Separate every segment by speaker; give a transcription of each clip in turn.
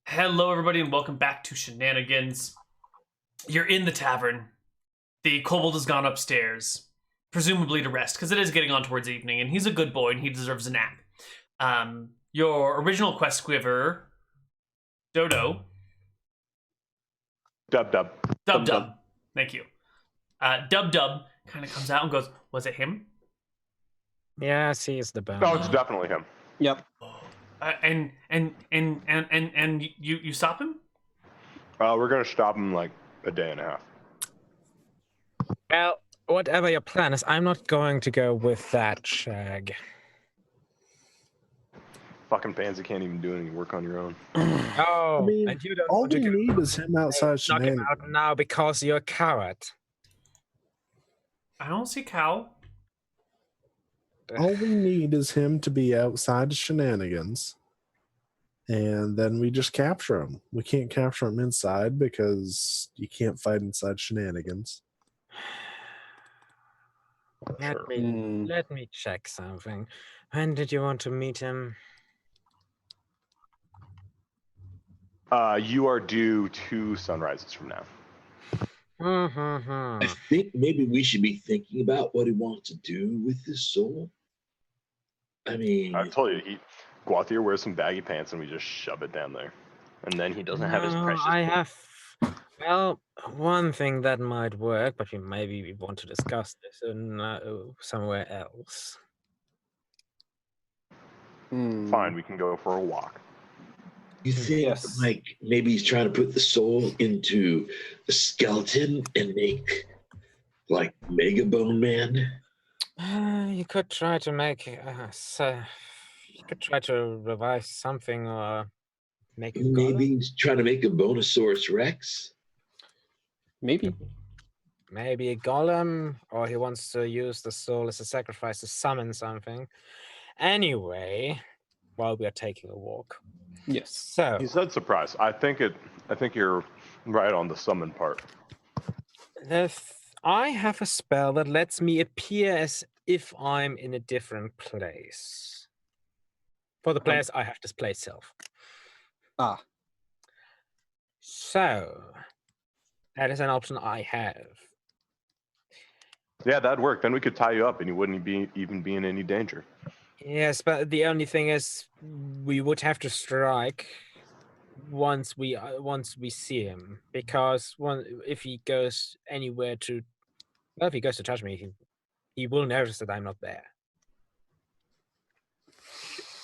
Speaker 1: Hello, everybody, and welcome back to Shenanigans. You're in the tavern. The kobold has gone upstairs, presumably to rest, because it is getting on towards evening, and he's a good boy, and he deserves a nap. Your original quest giver, Dodo.
Speaker 2: Dub.
Speaker 1: Thank you. Dub kind of comes out and goes, "Was it him?"
Speaker 3: Yes, he's the best.
Speaker 2: No, it's definitely him.
Speaker 4: Yep.
Speaker 1: And you stop him?
Speaker 2: We're gonna stop him like a day and a half.
Speaker 3: Well, whatever your plan is, I'm not going to go with that, Shag.
Speaker 2: Fucking pansy can't even do any work on your own.
Speaker 3: Oh,
Speaker 4: I mean,
Speaker 3: and you don't
Speaker 4: all
Speaker 3: want to
Speaker 4: we
Speaker 3: go.
Speaker 4: need is him outside
Speaker 3: Knock him
Speaker 4: Shenanigans.
Speaker 3: out now because you're a coward.
Speaker 1: I don't see Cow.
Speaker 4: All we need is him to be outside Shenanigans, and then we just capture him. We can't capture him inside because you can't fight inside Shenanigans.
Speaker 3: Let me check something. When did you want to meet him?
Speaker 2: You are due 2 sunrises from now.
Speaker 3: Mm-hmm.
Speaker 5: I think maybe we should be thinking about what he wants to do with his soul. I mean,
Speaker 2: I told you, he go out there, wear some baggy pants, and we just shove it down there. And then he doesn't have his precious.
Speaker 3: Well, one thing that might work, but maybe we want to discuss this in somewhere else.
Speaker 2: Fine, we can go for a walk.
Speaker 5: you think
Speaker 4: Yes.
Speaker 5: like maybe he's trying to put the soul into a skeleton and make like Mega Bone Man?
Speaker 3: You could try to make you could try to revive something or make a
Speaker 5: Maybe
Speaker 3: golem.
Speaker 5: he's trying to make a Bonosaurus Rex.
Speaker 4: Maybe.
Speaker 3: Maybe a golem, or he wants to use the soul as a sacrifice to summon something. Anyway, while we are taking a walk.
Speaker 4: Yes.
Speaker 3: So
Speaker 2: He said surprise. I think you're right on the summon part.
Speaker 3: I have a spell that lets me appear as if I'm in a different place. For the players, I have display self.
Speaker 4: Ah.
Speaker 3: So that is an option I have.
Speaker 2: Yeah, that'd work. Then we could tie you up, and you wouldn't even be in any danger.
Speaker 3: Yes, but the only thing is, we would have to strike once we see him, because if he goes anywhere to, well, if he goes to touch me, he will notice that I'm not there.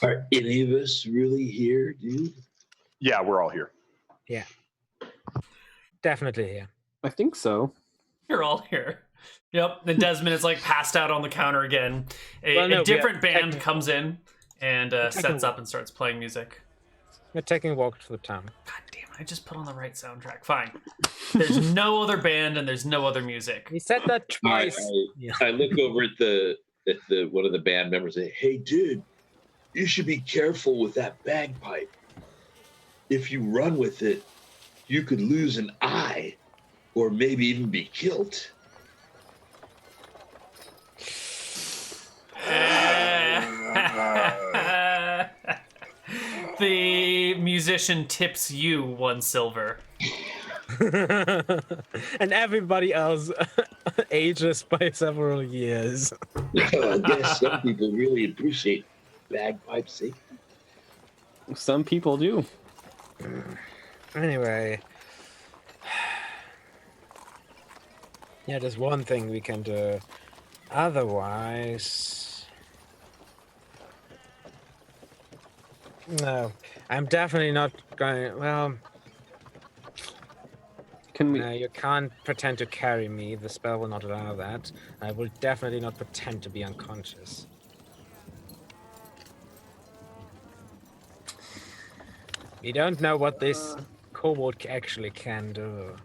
Speaker 5: Are any of us really here, dude?
Speaker 2: Yeah, we're all here.
Speaker 3: Definitely here.
Speaker 4: I think so.
Speaker 1: You're all here. Yep. And Desmond is like passed out on the counter again.
Speaker 3: Well, no,
Speaker 1: a different
Speaker 3: we are
Speaker 1: band
Speaker 3: taking-
Speaker 1: comes in and sets
Speaker 3: taking-
Speaker 1: up and starts playing music.
Speaker 3: We're taking a walk through town.
Speaker 1: God damn it, I just put on the right soundtrack. Fine. There's no other band and there's no other music.
Speaker 3: He said that twice.
Speaker 5: I look over at the one of the band members and say, "Hey, dude, you should be careful with that bagpipe. If you run with it, you could lose an eye, or maybe even be killed."
Speaker 1: The musician tips you 1 silver.
Speaker 3: And everybody else ages by several years.
Speaker 5: I guess some people really appreciate bagpipe safety.
Speaker 4: Some people do.
Speaker 3: Anyway. Yeah, there's one thing we can do. Otherwise... No, I'm definitely not going... Well,
Speaker 4: Can we?
Speaker 3: no, you can't pretend to carry me. The spell will not allow that. I will definitely not pretend to be unconscious. We don't know what this kobold actually can do.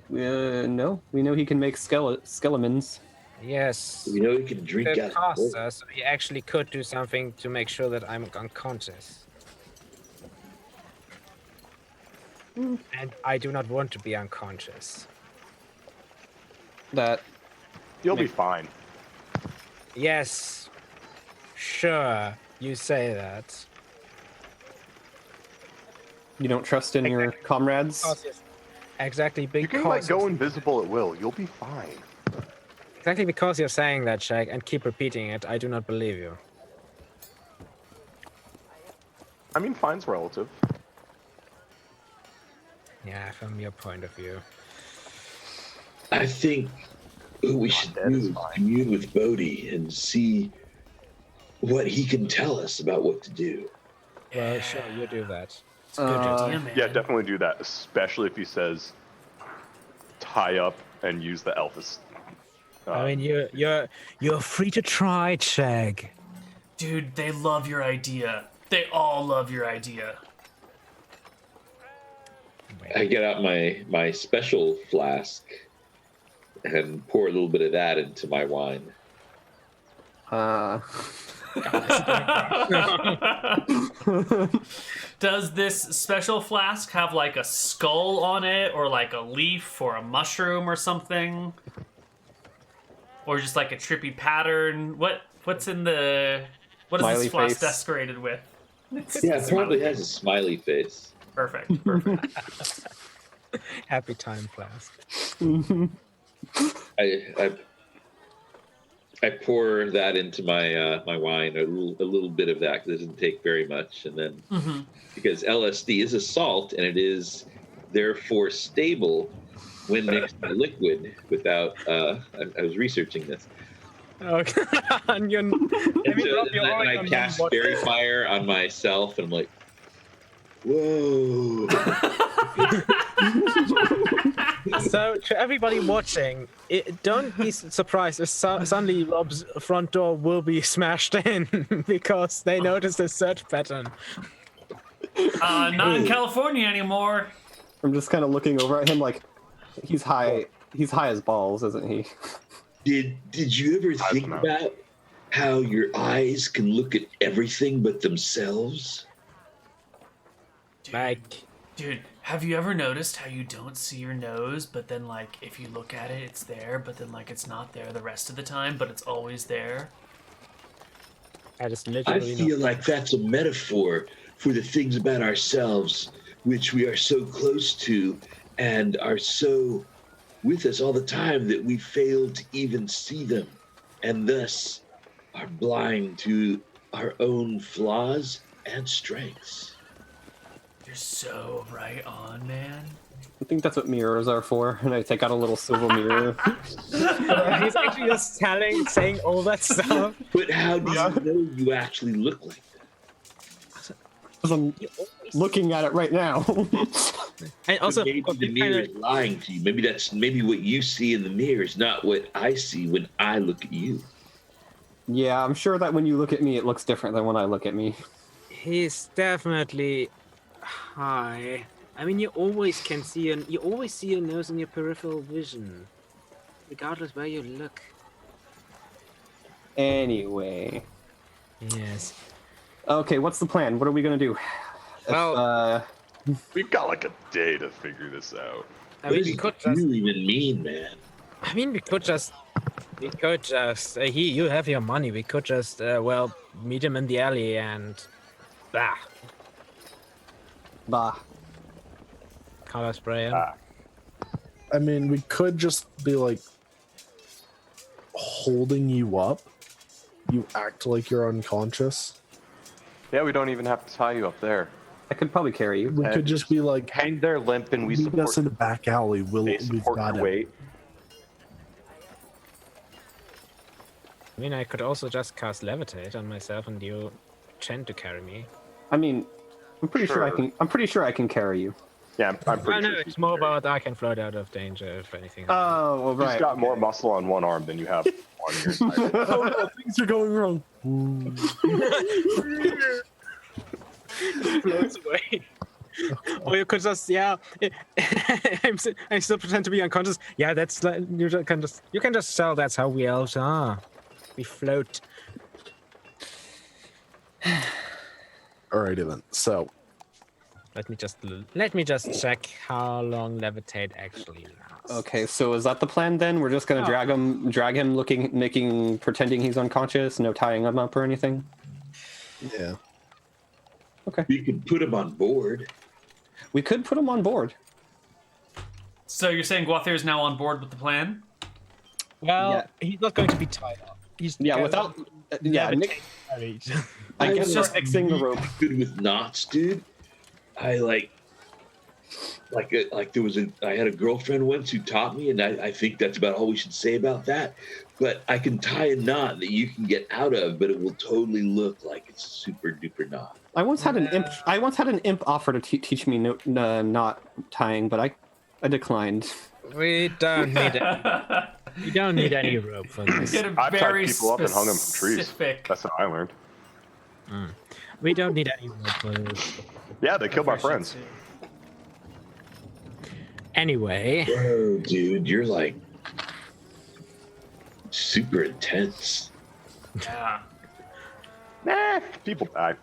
Speaker 4: No. We know he can make skeletons.
Speaker 3: Yes.
Speaker 5: You know, you can drink
Speaker 3: The
Speaker 5: out of
Speaker 3: caster, so he actually could do something to make sure that I'm unconscious. And I do not want to be unconscious.
Speaker 4: That
Speaker 2: You'll be fine.
Speaker 3: Yes. Sure, you say that.
Speaker 6: You don't trust in your comrades?
Speaker 3: Because yes. Exactly
Speaker 2: You
Speaker 3: because
Speaker 2: can like go invisible at will. You'll be fine.
Speaker 3: exactly because you're saying that, Shag, and keep repeating it, I do not believe you.
Speaker 2: I mean, fine's relative.
Speaker 3: Yeah, from your point of view.
Speaker 5: I think what we should
Speaker 2: dead
Speaker 5: do
Speaker 2: is
Speaker 5: is
Speaker 2: fine.
Speaker 5: commune with Bodhi and see what he can tell us about what to do.
Speaker 3: Well, sure, you do that.
Speaker 1: It's a good
Speaker 6: Uh,
Speaker 1: idea, man.
Speaker 2: Yeah, definitely do that, especially if he says tie up and use the Elphus.
Speaker 3: I mean, you're free to try it, Shag.
Speaker 1: Dude, they love your idea. They all love your idea.
Speaker 5: I get out my special flask and pour a little bit of that into my wine.
Speaker 1: Does this special flask have like a skull on it, or like a leaf, or a mushroom, or something, or just like a trippy pattern? What's in the? What is
Speaker 6: Smiley
Speaker 1: this flask
Speaker 6: face.
Speaker 1: decorated with?
Speaker 5: Yeah, it probably has a smiley face.
Speaker 1: Perfect. Perfect.
Speaker 3: Happy time flask.
Speaker 5: I pour that into my my wine, a little bit of that, because it doesn't take very much, and then because LSD is a salt and it is therefore stable when mixed in liquid. Without I was researching this.
Speaker 3: Okay. And you're, let me drop your
Speaker 5: And
Speaker 3: oil
Speaker 5: I
Speaker 3: on
Speaker 5: cast
Speaker 3: what-
Speaker 5: fairy fire on myself, and I'm like, whoa.
Speaker 3: So, to everybody watching, don't be surprised if suddenly Rob's front door will be smashed in because they noticed a search pattern.
Speaker 1: Not in California anymore.
Speaker 6: I'm just kind of looking over at him like he's high. He's high as balls, isn't he?
Speaker 5: Did you ever think
Speaker 2: know.
Speaker 5: about how your eyes can look at everything but themselves?
Speaker 1: Dude, have you ever noticed how you don't see your nose, but then, like, if you look at it, it's there, but then, like, it's not there the rest of the time, but it's always there?
Speaker 3: I just
Speaker 5: I
Speaker 3: literally
Speaker 5: feel like that's a metaphor for the things about ourselves which we are so close to and are so with us all the time that we fail to even see them, and thus are blind to our own flaws and strengths.
Speaker 1: You're so right on, man.
Speaker 6: I think that's what mirrors are for. And I take out a little silver mirror.
Speaker 3: He's actually just saying all that stuff.
Speaker 5: But how do you know you actually look like that?
Speaker 6: Because I'm looking at it right now.
Speaker 3: And also,
Speaker 5: maybe the mirror is lying to you. Maybe what you see in the mirror is not what I see when I look at you.
Speaker 6: Yeah, I'm sure that when you look at me, it looks different than when I look at me.
Speaker 3: he's definitely high. I mean, you always see your nose in your peripheral vision, regardless where you look.
Speaker 6: Anyway.
Speaker 3: Yes.
Speaker 6: Okay, what's the plan? What are we gonna do?
Speaker 3: Well,
Speaker 2: We've got like a day to figure this out.
Speaker 3: I mean,
Speaker 5: What does you even mean, man?
Speaker 3: we could just, you have your money. We could just, meet him in the alley and,
Speaker 6: Bah.
Speaker 3: color spray him.
Speaker 4: I mean, we could just be like holding you up. You act like you're unconscious.
Speaker 2: Yeah, we don't even have to tie you up there.
Speaker 6: I could probably carry you.
Speaker 4: We could just be like,
Speaker 2: Hang there limp and we
Speaker 4: meet
Speaker 2: support,
Speaker 4: us in the back alley.
Speaker 2: they
Speaker 4: We've
Speaker 2: support
Speaker 4: got
Speaker 2: your
Speaker 4: it.
Speaker 2: weight.
Speaker 3: I mean, I could also just cast levitate on myself and you tend to carry me.
Speaker 6: I mean, I'm pretty sure I
Speaker 2: Sure.
Speaker 6: can. I'm pretty sure I can carry you.
Speaker 2: Yeah, I'm pretty
Speaker 3: No,
Speaker 2: sure.
Speaker 3: it's more about I can float out of danger if anything.
Speaker 6: Oh, well,
Speaker 2: He's
Speaker 6: right.
Speaker 2: got more muscle on one arm than you have on your entire
Speaker 4: Oh no, things are going wrong.
Speaker 3: Floats away. Or you could just, I still pretend to be unconscious. Yeah, that's like, you can just tell that's how we elves are. We float.
Speaker 4: Alrighty then. So
Speaker 3: Let me just check how long levitate actually lasts.
Speaker 6: Okay, so is that the plan then? We're just gonna drag him, pretending he's unconscious, no tying him up or anything.
Speaker 4: yeah.
Speaker 5: We could put him on board.
Speaker 6: We could put him on board.
Speaker 1: So you're saying Guathir is now on board with the plan?
Speaker 3: Well,
Speaker 6: Yeah.
Speaker 3: he's not going to be tied up. He's
Speaker 6: Yeah,
Speaker 3: gonna
Speaker 6: without yeah,
Speaker 3: never
Speaker 6: Nick,
Speaker 3: take carriage.
Speaker 6: I guess
Speaker 5: was
Speaker 6: just fixing the rope.
Speaker 5: good with knots, dude. I like there was I had a girlfriend once who taught me, and I think that's about all we should say about that. But I can tie a knot that you can get out of, but it will totally look like it's a super duper knot.
Speaker 6: I once had an imp offer to teach me knot tying, but I declined.
Speaker 3: We don't need it. We don't need any rope for this.
Speaker 1: Get a
Speaker 2: I've tied
Speaker 1: very
Speaker 2: people up and hung them from trees.
Speaker 1: specific-
Speaker 2: That's how I learned.
Speaker 3: We don't need any rope for this.
Speaker 2: Yeah, they killed my friends.
Speaker 3: Anyway,
Speaker 5: Whoa, dude, you're like super intense.
Speaker 1: Yeah.
Speaker 2: Nah, people die.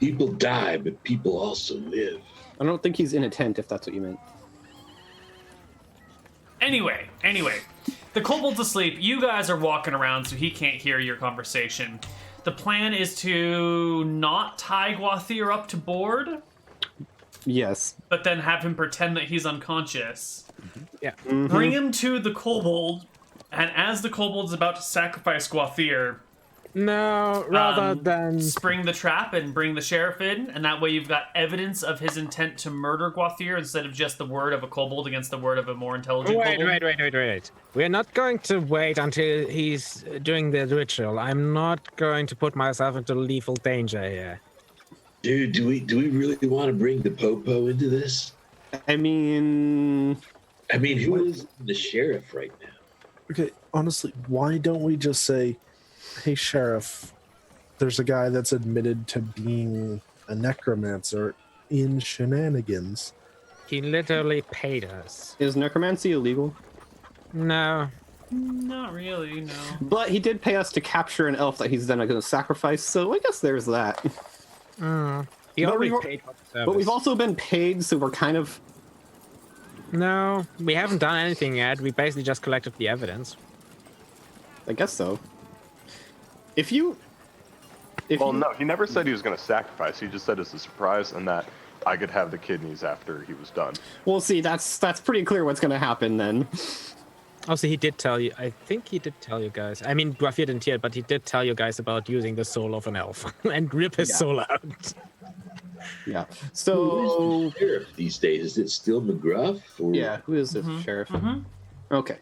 Speaker 5: People die, but people also live.
Speaker 6: I don't think he's in a tent, if that's what you meant.
Speaker 1: Anyway, the kobold's asleep. You guys are walking around, so he can't hear your conversation. The plan is to not tie Guathir up to board,
Speaker 6: Yes.
Speaker 1: but then have him pretend that he's unconscious.
Speaker 3: yeah.
Speaker 1: Bring him to the kobold, and as the kobold is about to sacrifice Guathir,
Speaker 3: No, rather than
Speaker 1: spring the trap and bring the sheriff in, and that way you've got evidence of his intent to murder Guathir instead of just the word of a kobold against the word of a more intelligent kobold.
Speaker 3: Wait. We're not going to wait until he's doing the ritual. I'm not going to put myself into lethal danger here.
Speaker 5: Dude, do we really want to bring the Popo into this?
Speaker 6: I mean,
Speaker 5: Who is the sheriff right now?
Speaker 4: Okay, honestly, why don't we just say, hey, Sheriff, there's a guy that's admitted to being a necromancer in Shenanigans.
Speaker 3: He literally paid us.
Speaker 6: is necromancy illegal?
Speaker 3: No.
Speaker 1: Not really, no.
Speaker 6: But he did pay us to capture an elf that he's then going to sacrifice, so I guess there's that.
Speaker 3: He
Speaker 6: But
Speaker 3: already
Speaker 6: we've-
Speaker 3: paid for the service.
Speaker 6: But we've also been paid, so we're kind of...
Speaker 3: No, we haven't done anything yet. We basically just collected the evidence.
Speaker 6: I guess so. If
Speaker 2: Well,
Speaker 6: you-
Speaker 2: no, he never said he was going to sacrifice. He just said it's a surprise and that I could have the kidneys after he was done.
Speaker 6: Well, see, that's pretty clear what's going to happen then.
Speaker 3: Also, he did tell you. I think he did tell you guys. I mean, Guathir didn't hear it, but he did tell you guys about using the soul of an elf and rip his
Speaker 6: Yeah.
Speaker 3: soul out.
Speaker 6: Yeah.
Speaker 5: Who
Speaker 6: So,
Speaker 5: is the sheriff these days? Is it still McGruff? Or...
Speaker 6: yeah, who is this sheriff? Okay.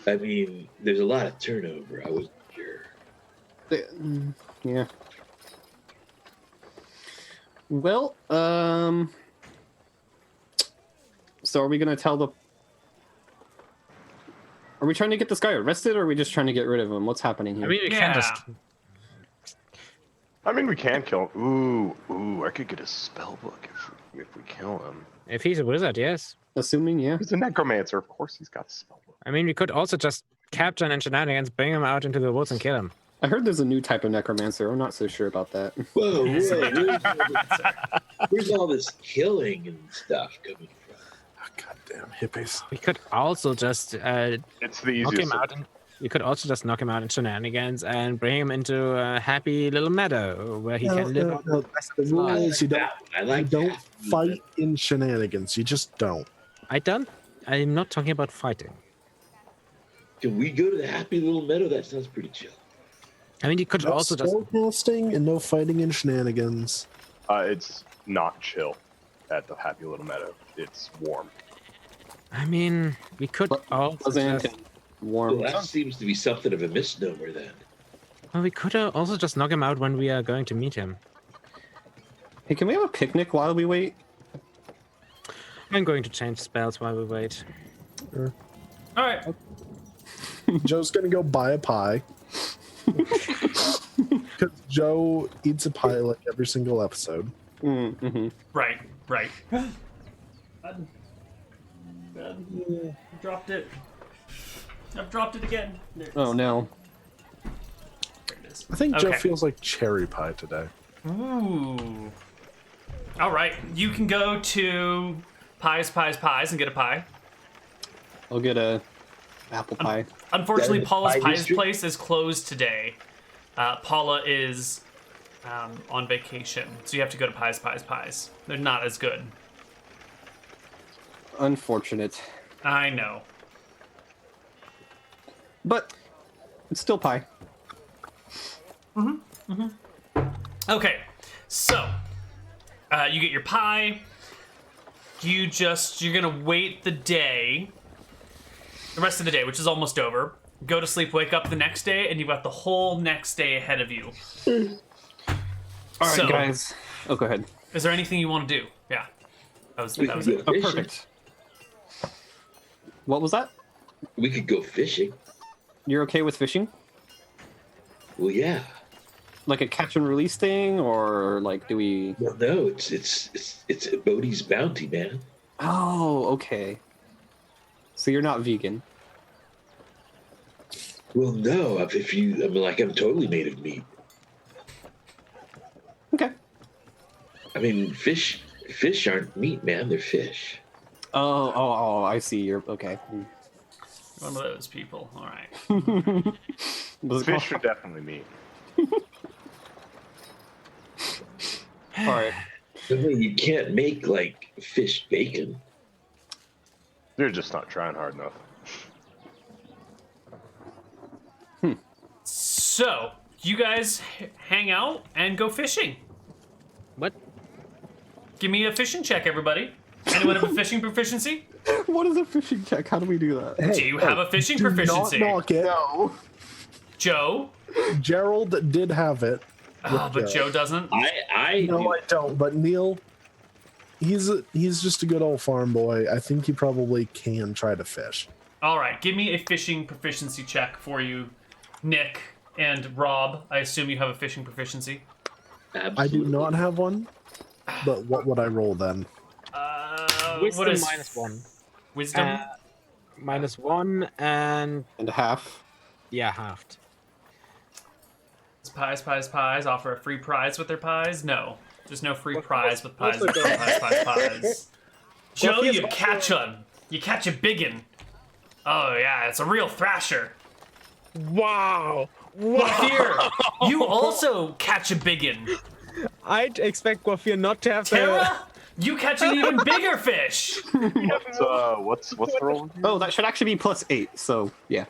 Speaker 5: I mean, there's a lot of turnover. I wasn't sure.
Speaker 6: Yeah. Well, so are we gonna tell the... Are we trying to get this guy arrested, or are we just trying to get rid of him? What's happening here?
Speaker 3: I mean, we
Speaker 1: Yeah.
Speaker 3: can just.
Speaker 2: I mean, we can kill him. Ooh, I could get his spell book if we kill him.
Speaker 3: If he's a wizard, yes.
Speaker 6: Assuming, yeah.
Speaker 2: He's a necromancer. Of course he's got a spell book.
Speaker 3: I mean, we could also just capture him in Shenanigans, bring him out into the woods, and kill him.
Speaker 6: I heard there's a new type of necromancer. I'm not so sure about that.
Speaker 5: Whoa, where's all this killing and stuff coming from?
Speaker 4: Oh, goddamn hippies.
Speaker 3: We could also just
Speaker 2: It's the
Speaker 3: knock
Speaker 2: easiest.
Speaker 3: him out. We could also just knock him out in Shenanigans and bring him into a happy little meadow where he can live out the rest of
Speaker 4: The
Speaker 3: his
Speaker 4: rule
Speaker 3: life.
Speaker 4: is you don't,
Speaker 5: I like
Speaker 4: you don't
Speaker 5: that.
Speaker 4: fight in Shenanigans. You just don't.
Speaker 3: I'm not talking about fighting.
Speaker 5: Can we go to the happy little meadow? That sounds pretty chill.
Speaker 3: I mean, you could
Speaker 4: No
Speaker 3: also just.
Speaker 4: spellcasting and no fighting in Shenanigans.
Speaker 2: It's not chill at the Happy Little Meadow. It's warm.
Speaker 3: I mean, we could also
Speaker 6: Pleasant
Speaker 3: just.
Speaker 6: and warm.
Speaker 5: Well, that seems to be something of a misnomer then.
Speaker 3: Well, we could also just knock him out when we are going to meet him.
Speaker 6: Hey, can we have a picnic while we wait?
Speaker 3: I'm going to change spells while we wait.
Speaker 1: All right.
Speaker 4: Joe's gonna go buy a pie. Because Joe eats a pie like every single episode.
Speaker 6: Mm-hmm.
Speaker 1: Right. Dropped it. I've dropped it again. There it
Speaker 6: Oh,
Speaker 1: is.
Speaker 6: no.
Speaker 1: There it is.
Speaker 4: I think Joe
Speaker 1: Okay.
Speaker 4: feels like cherry pie today.
Speaker 1: Ooh. All right. You can go to Pies and get a pie.
Speaker 6: I'll get a apple pie.
Speaker 1: Unfortunately,
Speaker 5: That is
Speaker 1: Paula's
Speaker 5: pie
Speaker 1: Pie's
Speaker 5: district?
Speaker 1: place is closed today. Paula is on vacation, so you have to go to Pies. They're not as good.
Speaker 6: Unfortunate.
Speaker 1: I know.
Speaker 6: But it's still pie.
Speaker 1: Okay, so you get your pie. You're gonna wait the rest of the day, which is almost over. Go to sleep, wake up the next day, and you've got the whole next day ahead of you.
Speaker 6: All right,
Speaker 1: So-
Speaker 6: guys. Oh, go ahead.
Speaker 1: Is there anything you want to do? Yeah, that was
Speaker 5: We
Speaker 1: it.
Speaker 5: could go
Speaker 6: Oh,
Speaker 5: fishing.
Speaker 6: perfect. What was that?
Speaker 5: We could go fishing.
Speaker 6: You're okay with fishing?
Speaker 5: Well, yeah.
Speaker 6: Like a catch and release thing, or like do we?
Speaker 5: Well, no, it's Bodhi's bounty, man.
Speaker 6: Oh, okay. So you're not vegan.
Speaker 5: Well, no, I'm totally made of meat.
Speaker 6: Okay.
Speaker 5: I mean, fish aren't meat, man. They're fish.
Speaker 6: Oh, I see. You're okay.
Speaker 1: One of those people. All right.
Speaker 6: Was it
Speaker 2: Fish are definitely meat.
Speaker 6: All right.
Speaker 5: I mean, you can't make like fish bacon.
Speaker 2: They're just not trying hard enough.
Speaker 1: So you guys hang out and go fishing.
Speaker 3: What?
Speaker 1: Give me a fishing check, everybody. Anyone have a fishing proficiency?
Speaker 6: What is a fishing check? How do we do that?
Speaker 1: Do you have a fishing
Speaker 4: Do
Speaker 1: proficiency?
Speaker 4: not knock it.
Speaker 6: No.
Speaker 1: Joe?
Speaker 4: Gerald did have it.
Speaker 1: Oh, but Joe doesn't.
Speaker 5: I
Speaker 4: No, I don't. But Neal, he's just a good old farm boy. I think he probably can try to fish.
Speaker 1: All right, give me a fishing proficiency check for you, Nick and Rob. I assume you have a fishing proficiency.
Speaker 4: I do not have one. But what would I roll then?
Speaker 3: Wisdom
Speaker 1: what is
Speaker 3: -1.
Speaker 1: Wisdom?
Speaker 3: -1 and
Speaker 6: And a half.
Speaker 3: yeah, halved.
Speaker 1: Pies. Offer a free prize with their pies? No. There's no free prize with pies.
Speaker 3: what's the
Speaker 1: Pies. Joe,
Speaker 3: here's
Speaker 1: you
Speaker 3: what-
Speaker 1: catch a biggin. Oh, yeah, it's a real thrasher.
Speaker 3: Wow!
Speaker 1: Guafir, you also catch a biggin.
Speaker 3: I'd expect Guafir not to have
Speaker 1: Tara, you catch an even bigger fish.
Speaker 2: What's the roll?
Speaker 6: Oh, that should actually be +8. So yeah.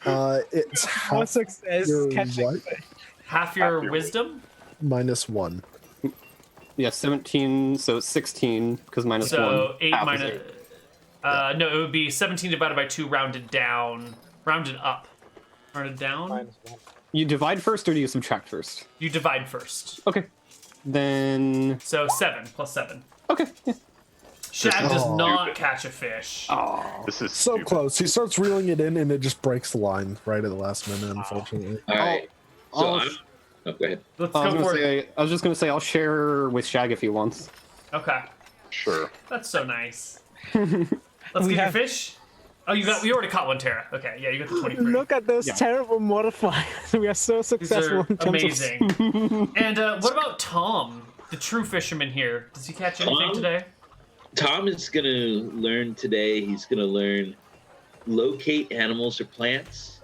Speaker 4: It's
Speaker 3: How
Speaker 4: half
Speaker 3: success
Speaker 4: your
Speaker 3: catching
Speaker 4: what?
Speaker 1: Half your wisdom?
Speaker 4: -1.
Speaker 6: Yeah, 17. So it's 16 because -1.
Speaker 1: So 8
Speaker 6: Half is
Speaker 1: minus.
Speaker 6: 8.
Speaker 1: No, it would be 17 divided by 2, rounded down. Rounded up. Rounded down?
Speaker 3: -1.
Speaker 6: You divide first, or do you subtract first?
Speaker 1: You divide first.
Speaker 6: Okay. Then
Speaker 1: So 7 plus 7.
Speaker 6: okay. Yeah.
Speaker 1: Shag does
Speaker 4: Oh.
Speaker 1: not catch a fish.
Speaker 6: Oh.
Speaker 2: This is
Speaker 4: So
Speaker 2: stupid.
Speaker 4: close. He starts reeling it in, and it just breaks the line right at the last minute, unfortunately.
Speaker 5: All right. So
Speaker 6: I'll-
Speaker 5: go ahead.
Speaker 1: Let's
Speaker 6: I was,
Speaker 1: go
Speaker 6: gonna
Speaker 1: for it.
Speaker 6: say, I was just gonna say I'll share with Shag if he wants.
Speaker 1: Okay.
Speaker 2: Sure.
Speaker 1: That's so nice. Let's get your fish. Oh, you already caught one, Tara. Okay, yeah, you got the 23.
Speaker 3: Look at those
Speaker 6: Yeah.
Speaker 3: terrible modifiers. We are so
Speaker 1: These
Speaker 3: successful
Speaker 1: are
Speaker 3: in terms
Speaker 1: amazing. And what about Tom, the true fisherman here? Does he catch anything
Speaker 5: Tom?
Speaker 1: today?
Speaker 5: Tom is going to learn today. He's going to learn locate animals or plants,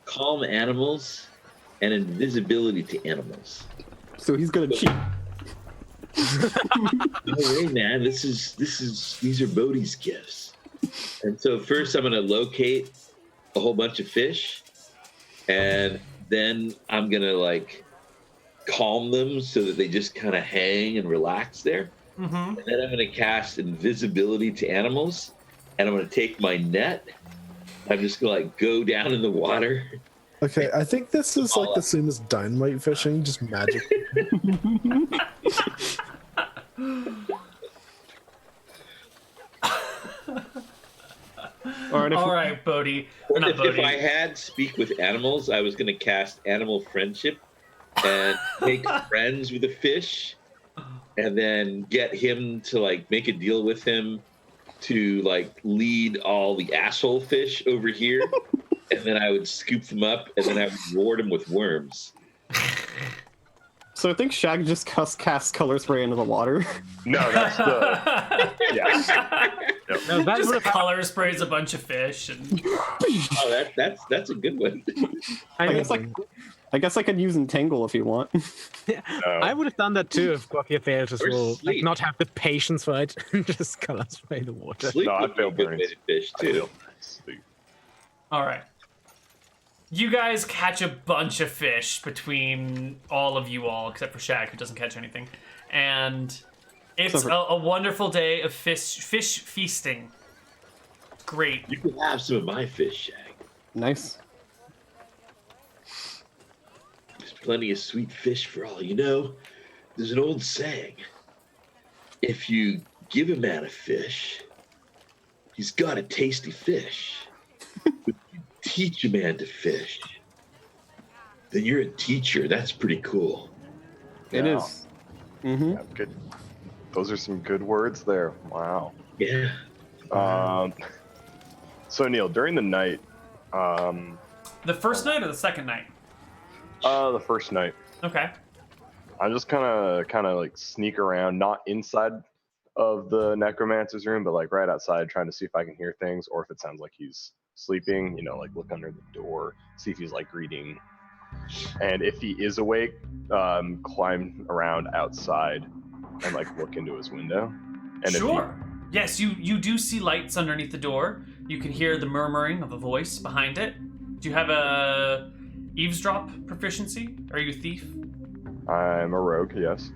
Speaker 5: calm animals, and invisibility to animals.
Speaker 6: So he's gonna cheat.
Speaker 5: No way, man. These are Bodhi's gifts. And so first I'm going to locate a whole bunch of fish, and then I'm going to like calm them so that they just kind of hang and relax there.
Speaker 1: Mm-hmm.
Speaker 5: And then I'm going to cast invisibility to animals, and I'm going to take my net. I'm just going to like go down in the water.
Speaker 4: Okay, I think this is like the same as dynamite fishing, just magic.
Speaker 1: All right, Bodhi. Or not
Speaker 5: If
Speaker 1: Bodhi.
Speaker 5: I had speak with animals, I was going to cast animal friendship and make friends with a fish, and then get him to like make a deal with him to like lead all the asshole fish over here, and then I would scoop them up, and then I would reward them with worms.
Speaker 6: So I think Shag just casts color spray into the water.
Speaker 2: No, that's the. Yeah.
Speaker 3: No, that
Speaker 1: Just
Speaker 3: would have
Speaker 1: color sprays a bunch of fish and
Speaker 5: Oh, that's a good one.
Speaker 3: I
Speaker 6: Like,
Speaker 3: mean,
Speaker 6: it's like I guess I could use Entangle if you want.
Speaker 3: I would have done that too if Guathir failed as
Speaker 5: Or
Speaker 3: well. Like,
Speaker 5: sleep.
Speaker 3: not have the patience for it and just colors away the water.
Speaker 5: Sleep
Speaker 2: No, I
Speaker 5: would be a
Speaker 2: feel
Speaker 5: good
Speaker 2: burning.
Speaker 5: way to fish
Speaker 2: I feel
Speaker 5: too.
Speaker 2: sleep.
Speaker 1: All right. You guys catch a bunch of fish between all of you all, except for Shag, who doesn't catch anything. And it's a wonderful day of fish feasting. Great.
Speaker 5: You can have some of my fish, Shag.
Speaker 6: Nice.
Speaker 5: There's plenty of sweet fish for all you know. There's an old saying: if you give a man a fish, he's got a tasty fish. But if you teach a man to fish, then you're a teacher. That's pretty cool.
Speaker 6: It
Speaker 2: Yeah.
Speaker 6: is. Mm-hmm.
Speaker 2: Yeah, good. Those are some good words there. Wow.
Speaker 5: Yeah.
Speaker 2: So Neal, during the night,
Speaker 1: The first night or the second night?
Speaker 2: the first night,
Speaker 1: Okay.
Speaker 2: I just kind of like sneak around, not inside of the necromancer's room, but like right outside, trying to see if I can hear things or if it sounds like he's sleeping. You know, like look under the door, see if he's like reading, and if he is awake, climb around outside and like look into his window. And
Speaker 1: Sure. Yes, you do see lights underneath the door. You can hear the murmuring of a voice behind it. Do you have a eavesdrop proficiency? Are you a thief?
Speaker 2: I'm a rogue, yes.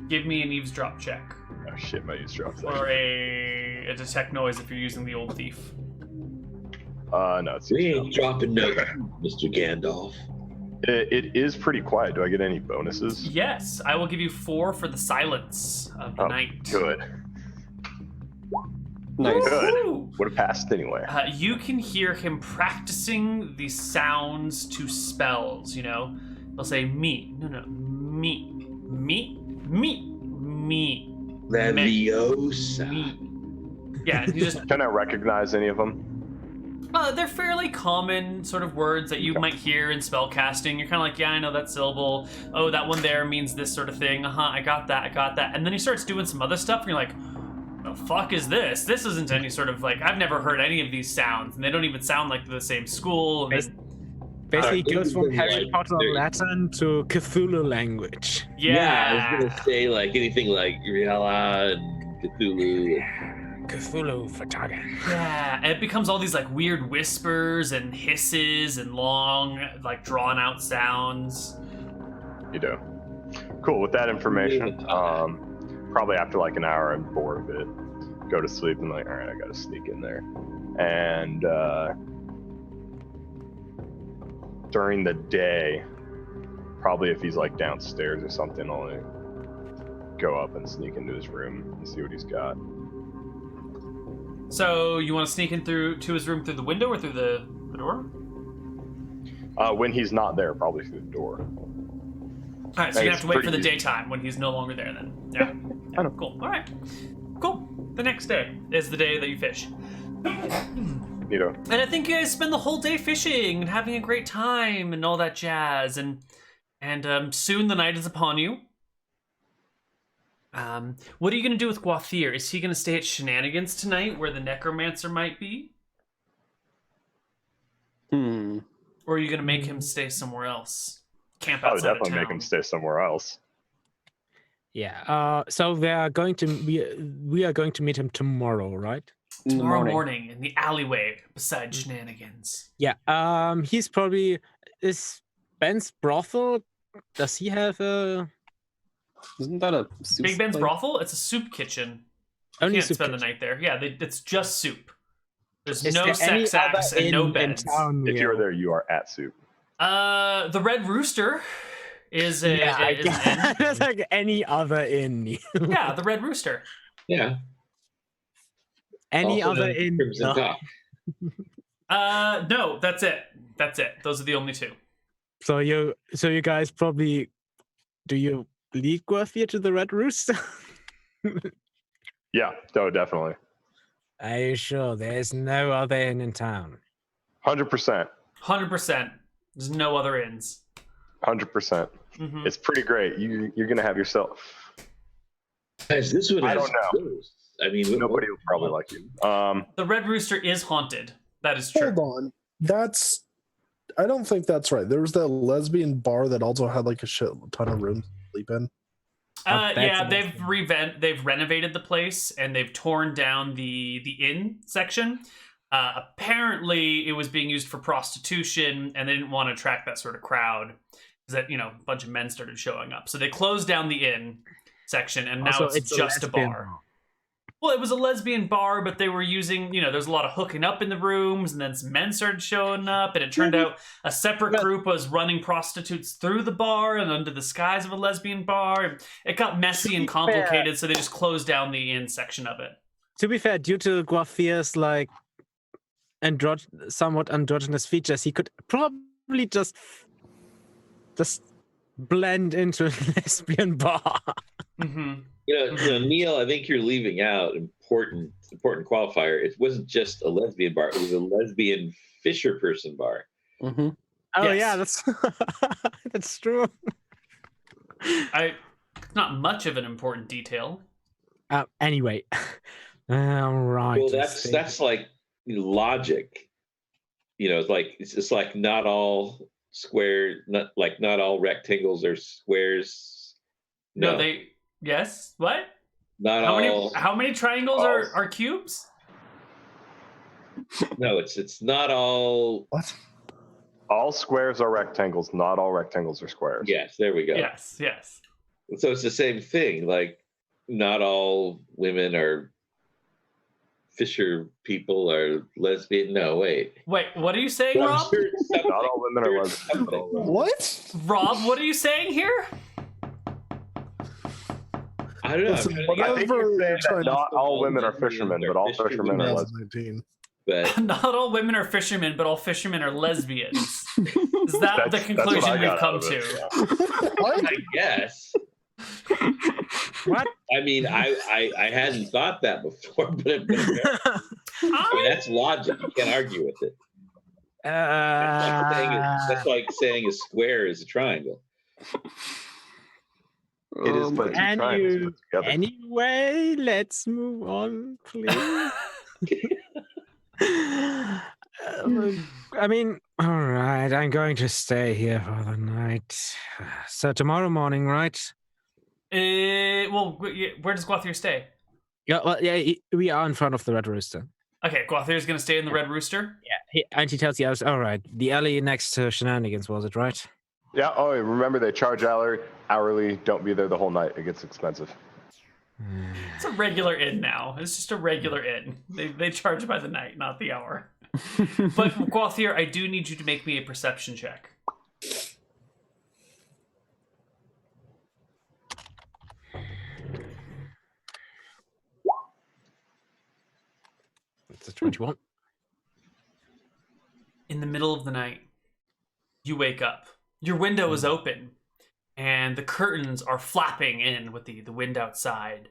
Speaker 1: Give me an eavesdrop check.
Speaker 2: Oh shit, my eavesdrop.
Speaker 1: Or a detect noise if you're using the old thief.
Speaker 2: No, it's
Speaker 5: We ain't dropping no, Mr. Gandalf.
Speaker 2: it is pretty quiet. Do I get any bonuses?
Speaker 1: Yes, I will give you 4 for the silence of the night.
Speaker 2: Good.
Speaker 6: Nice.
Speaker 2: Good.
Speaker 1: Woo!
Speaker 2: Would have passed anyway.
Speaker 1: You can hear him practicing the sounds to spells, you know? They'll say me. No, me. Me. Me. Me.
Speaker 5: Leviosa.
Speaker 1: Me. Yeah, you just
Speaker 2: Can I recognize any of them?
Speaker 1: they're fairly common sort of words that you might hear in spellcasting. You're kind of like, yeah, I know that syllable. Oh, that one there means this sort of thing. I got that. And then he starts doing some other stuff, and you're like, the fuck is this? This isn't any sort of like, I've never heard any of these sounds, and they don't even sound like the same school. And then,
Speaker 3: Basically, it goes from
Speaker 5: Like,
Speaker 3: Harry Potter
Speaker 5: there-
Speaker 3: Latin to Cthulhu language.
Speaker 1: yeah.
Speaker 5: I was gonna say like anything like Rihala and Cthulhu.
Speaker 3: Cthulhu Fataga.
Speaker 1: Yeah, and it becomes all these like weird whispers and hisses and long, like drawn out sounds.
Speaker 2: You do. Cool. With that information, probably after like an hour, I'm bored of it. Go to sleep and like, all right, I gotta sneak in there. And during the day, probably if he's like downstairs or something, I'll go up and sneak into his room and see what he's got.
Speaker 1: So you want to sneak in to his room through the window or through the door?
Speaker 2: When he's not there, probably through the door.
Speaker 1: All right, so you're gonna have to wait for the
Speaker 2: Pretty easy.
Speaker 1: daytime when he's no longer there. Then, yeah.
Speaker 2: I know.
Speaker 1: Cool. All right. Cool. The next day is the day that you fish,
Speaker 2: You know,
Speaker 1: and I think you guys spend the whole day fishing and having a great time and all that jazz. And soon the night is upon you. What are you gonna do with Guathir? Is he gonna stay at Shenanigans tonight, where the Necromancer might be, or are you gonna make him stay somewhere else? Camp
Speaker 2: I would
Speaker 1: outside
Speaker 2: definitely
Speaker 1: of
Speaker 2: make
Speaker 1: town?
Speaker 2: him stay somewhere else.
Speaker 3: Yeah. So we are going to meet him tomorrow, right?
Speaker 1: Tomorrow morning in the alleyway beside Shenanigans.
Speaker 3: Yeah. He's probably is Ben's brothel. Does he have a
Speaker 6: Isn't that a soup
Speaker 1: Big Ben's
Speaker 6: place?
Speaker 1: brothel? It's a soup kitchen. You
Speaker 3: only
Speaker 1: can't
Speaker 3: soup
Speaker 1: spend the
Speaker 3: kitchen?
Speaker 1: night there. Yeah, it's just soup. There's
Speaker 3: Is
Speaker 1: no
Speaker 3: there any
Speaker 1: sex acts
Speaker 3: other
Speaker 1: and no
Speaker 3: inn in
Speaker 1: beds.
Speaker 3: town,
Speaker 2: If you're
Speaker 3: Neal?
Speaker 2: there, you are at soup.
Speaker 1: The Red Rooster is a,
Speaker 3: Yeah, I
Speaker 1: is an
Speaker 3: guess. It's like any other inn.
Speaker 1: inn. Yeah, the Red Rooster.
Speaker 5: Yeah.
Speaker 3: Any
Speaker 5: Also
Speaker 3: other
Speaker 5: known as
Speaker 3: inn.
Speaker 5: Crimson
Speaker 3: No.
Speaker 5: Cock.
Speaker 1: No, that's it. That's it. Those are the only two.
Speaker 3: So you guys probably do you lead Guathir to the Red Rooster?
Speaker 2: Yeah, no, definitely.
Speaker 3: Are you sure there's no other inn in town?
Speaker 2: 100%.
Speaker 1: 100%. There's no other inns.
Speaker 2: 100%.
Speaker 1: Mhm.
Speaker 2: It's pretty great. You're gonna have yourself.
Speaker 5: Guys, this one
Speaker 2: I
Speaker 5: has
Speaker 2: don't know.
Speaker 5: ghosts. I mean,
Speaker 2: Nobody will probably like you.
Speaker 1: The Red Rooster is haunted. That is true.
Speaker 4: Hold on. That's I don't think that's right. There was that lesbian bar that also had like a shit ton of rooms to sleep in.
Speaker 1: Yeah, they've renovated the place and they've torn down the inn section. Apparently, it was being used for prostitution, and they didn't want to attract that sort of crowd. That a bunch of men started showing up, so they closed down the inn section, and now
Speaker 3: Also,
Speaker 1: it's just a bar. Well, it was a lesbian bar, but they were using, there's a lot of hooking up in the rooms, and then some men started showing up, and it turned out a separate group was running prostitutes through the bar and under the skies of a lesbian bar. It got messy and complicated, so they just closed down the inn section of it.
Speaker 3: To be fair, due to Guathier's like somewhat androgynous features, he could probably just blend into a lesbian bar.
Speaker 1: Mm-hmm.
Speaker 5: Neal, I think you're leaving out important qualifier. It wasn't just a lesbian bar; it was a lesbian fisher person bar.
Speaker 6: Mm-hmm.
Speaker 3: Oh
Speaker 1: Yes.
Speaker 3: yeah, that's that's true.
Speaker 1: Not much of an important detail.
Speaker 3: Anyway, all right.
Speaker 5: Well, that's like logic. It's just like not all square, not all rectangles are squares. No,
Speaker 1: Yes. What?
Speaker 5: Not
Speaker 1: How
Speaker 5: all.
Speaker 1: how many triangles are cubes?
Speaker 5: No, it's not all.
Speaker 4: What?
Speaker 2: All squares are rectangles. Not all rectangles are squares.
Speaker 5: Yes, there we go.
Speaker 1: Yes.
Speaker 5: So it's the same thing. Like, not all women are fisher people are lesbian. No, wait.
Speaker 1: Wait, what are you saying,
Speaker 5: But I'm
Speaker 1: Rob?
Speaker 5: sure it's
Speaker 2: Not all women are
Speaker 5: There's
Speaker 2: lesbians.
Speaker 5: something.
Speaker 4: What?
Speaker 1: Rob, what are you saying here?
Speaker 5: I don't know.
Speaker 4: Listen,
Speaker 5: I'm trying to
Speaker 2: I think you're saying that
Speaker 4: Trying to
Speaker 2: not all women are
Speaker 5: lesbians
Speaker 2: fishermen,
Speaker 5: are
Speaker 2: but all
Speaker 5: fishermen.
Speaker 2: fishermen are lesbians.
Speaker 4: 2019.
Speaker 5: but
Speaker 1: Not all women are fishermen, but all fishermen are lesbians. Is that the
Speaker 2: That's what
Speaker 1: conclusion
Speaker 2: I
Speaker 1: we've
Speaker 2: got
Speaker 1: come
Speaker 2: out of it,
Speaker 1: to?
Speaker 2: yeah.
Speaker 5: I guess.
Speaker 3: What?
Speaker 5: I mean, I hadn't thought that before, but that's logic. You can't argue with it. That's like saying a square is a triangle.
Speaker 2: It is, but two triangles put together.
Speaker 3: Anyway, let's move on, please. I mean, all right, I'm going to stay here for the night. So tomorrow morning, right?
Speaker 1: Where does Guathier stay?
Speaker 3: Yeah, well, yeah, we are in front of the Red Rooster.
Speaker 1: Okay, Guathier's gonna stay in the Red Rooster.
Speaker 3: Yeah, and he tells the others, all right, the alley next to Shenanigans, was it, right?
Speaker 2: Yeah. Oh, remember they charge hourly. Don't be there the whole night. It gets expensive.
Speaker 1: It's a regular inn now. It's just a regular inn. They charge by the night, not the hour. But Guathier, I do need you to make me a perception check.
Speaker 3: It's a 21.
Speaker 1: In the middle of the night, you wake up. Your window is open, and the curtains are flapping in with the wind outside.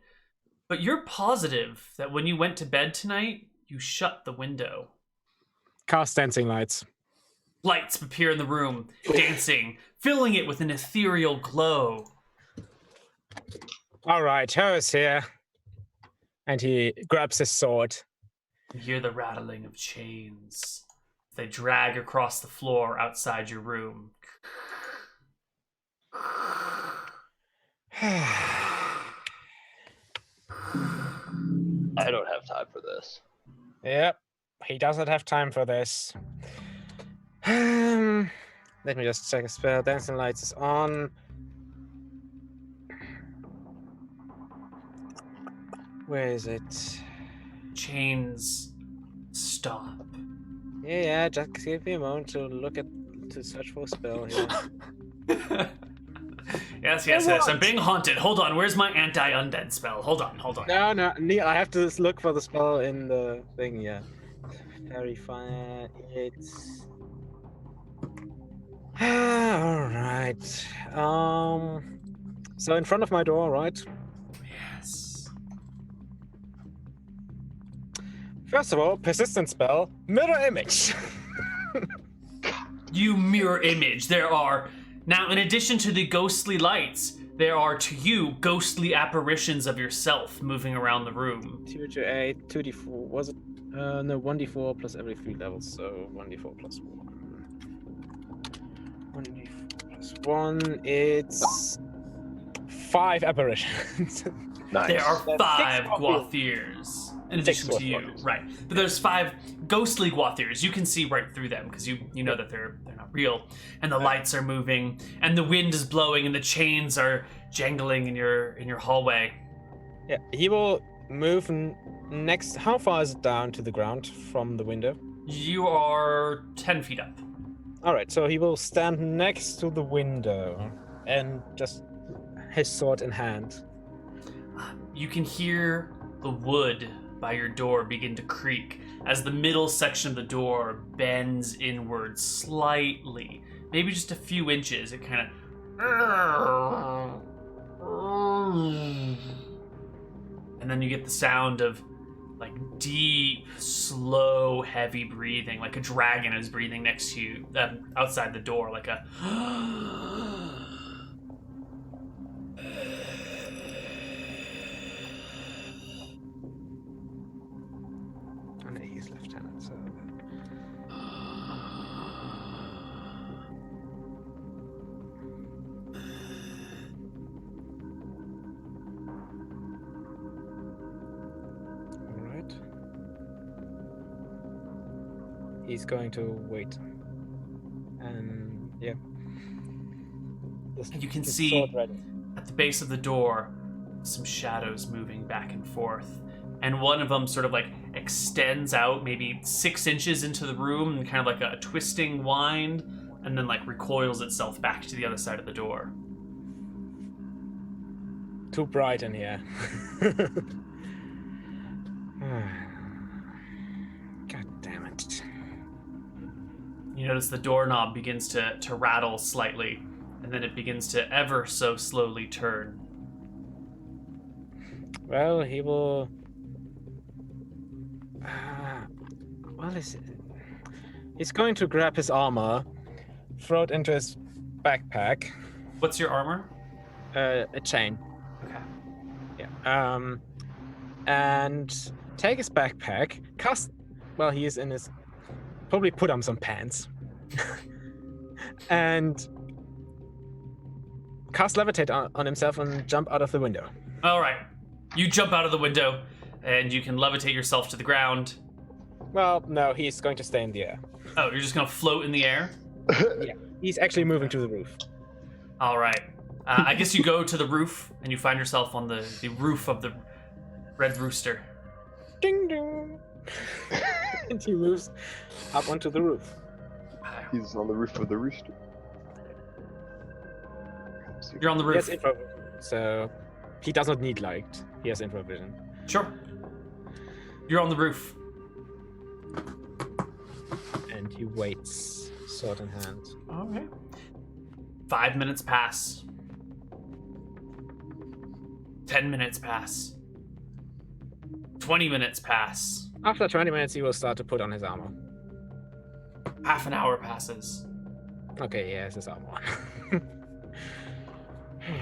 Speaker 1: But you're positive that when you went to bed tonight, you shut the window.
Speaker 3: Cast dancing lights.
Speaker 1: Lights appear in the room, dancing, filling it with an ethereal glow.
Speaker 3: All right, who's here? And he grabs his sword.
Speaker 1: You hear the rattling of chains. They drag across the floor outside your room.
Speaker 7: I don't have time for this.
Speaker 3: Yep, he doesn't have time for this. Let me just check a spell. Dancing lights is on. Where is it?
Speaker 1: Chains stop.
Speaker 3: Yeah, just give me a moment to search for a spell here.
Speaker 1: Yes. I'm being haunted. Hold on. Where's my anti-undead spell? Hold on.
Speaker 3: No, Neal, I have to look for the spell in the thing. Yeah, verify it. All right. So in front of my door, right?
Speaker 1: Yes.
Speaker 3: First of all, persistent spell, mirror image.
Speaker 1: You mirror image. There are now, in addition to the ghostly lights, there are to you ghostly apparitions of yourself moving around the room.
Speaker 3: 2d8, 2d4. Was it? No, 1d4 plus every 3 levels. So 1d4 plus 1. 1, it's 5 apparitions.
Speaker 2: Nice.
Speaker 1: There are
Speaker 3: That's
Speaker 1: 5
Speaker 3: 6
Speaker 1: Guathirs in addition to you,
Speaker 2: Guathirs.
Speaker 1: right? But there's 5 ghostly Guathirs. You can see right through them because you know that they're not real. And the lights are moving, and the wind is blowing, and the chains are jangling in your hallway.
Speaker 3: Yeah, he will move next. How far is it down to the ground from the window?
Speaker 1: You are 10 feet up.
Speaker 3: All right, so he will stand next to the window and just his sword in hand.
Speaker 1: You can hear the wood by your door begin to creak as the middle section of the door bends inward slightly, maybe just a few inches. It kind of, and then you get the sound of like deep, slow, heavy breathing, like a dragon is breathing next to you, outside the door, like a.
Speaker 3: He's lieutenant, so. Alright. He's going to wait. And yeah.
Speaker 1: You can
Speaker 3: His
Speaker 1: see
Speaker 3: sword ready.
Speaker 1: at the base of the door some shadows moving back and forth, and one of them sort of like extends out maybe 6 inches into the room and kind of like a twisting wind, and then like recoils itself back to the other side of the door.
Speaker 3: Too bright in here. God damn it.
Speaker 1: You notice the doorknob begins to rattle slightly, and then it begins to ever so slowly turn.
Speaker 3: Well, he will. Well, he's going to grab his armor, throw it into his backpack.
Speaker 1: What's your armor?
Speaker 3: A chain.
Speaker 1: Okay.
Speaker 3: Yeah. And take his backpack. Well, he is in his. Probably put on some pants. And cast levitate on himself and jump out of the window.
Speaker 1: All right. You jump out of the window, and you can levitate yourself to the ground.
Speaker 3: Well, no, he's going to stay in the air.
Speaker 1: Oh, you're just gonna float in the air?
Speaker 3: Yeah, he's actually moving to the roof.
Speaker 1: All right. I guess you go to the roof, and you find yourself on the roof of the Red Rooster.
Speaker 3: Ding ding. And he moves up onto the roof.
Speaker 2: He's on the roof of the rooster.
Speaker 1: You're on the
Speaker 3: He has
Speaker 1: roof.
Speaker 3: infravision, so he does not need light. He has infravision.
Speaker 1: Sure. You're on the roof.
Speaker 3: And he waits, sword in hand.
Speaker 1: Okay. 5 minutes pass. 10 minutes pass. 20 minutes pass.
Speaker 3: After 20 minutes, he will start to put on his armor.
Speaker 1: Half an hour passes.
Speaker 3: Okay, he has his armor on.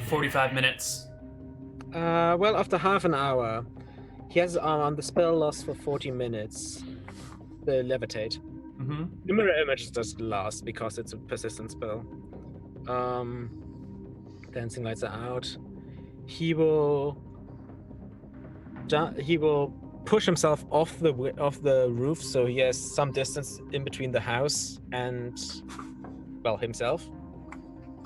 Speaker 1: 45 minutes.
Speaker 3: Well, after half an hour, he has his armor on. The spell lasts for 40 minutes. The levitate.
Speaker 1: Mm-hmm.
Speaker 3: The mirror image does last because it's a persistent spell. Dancing lights are out. He will push himself off the roof, so he has some distance in between the house and, well, himself,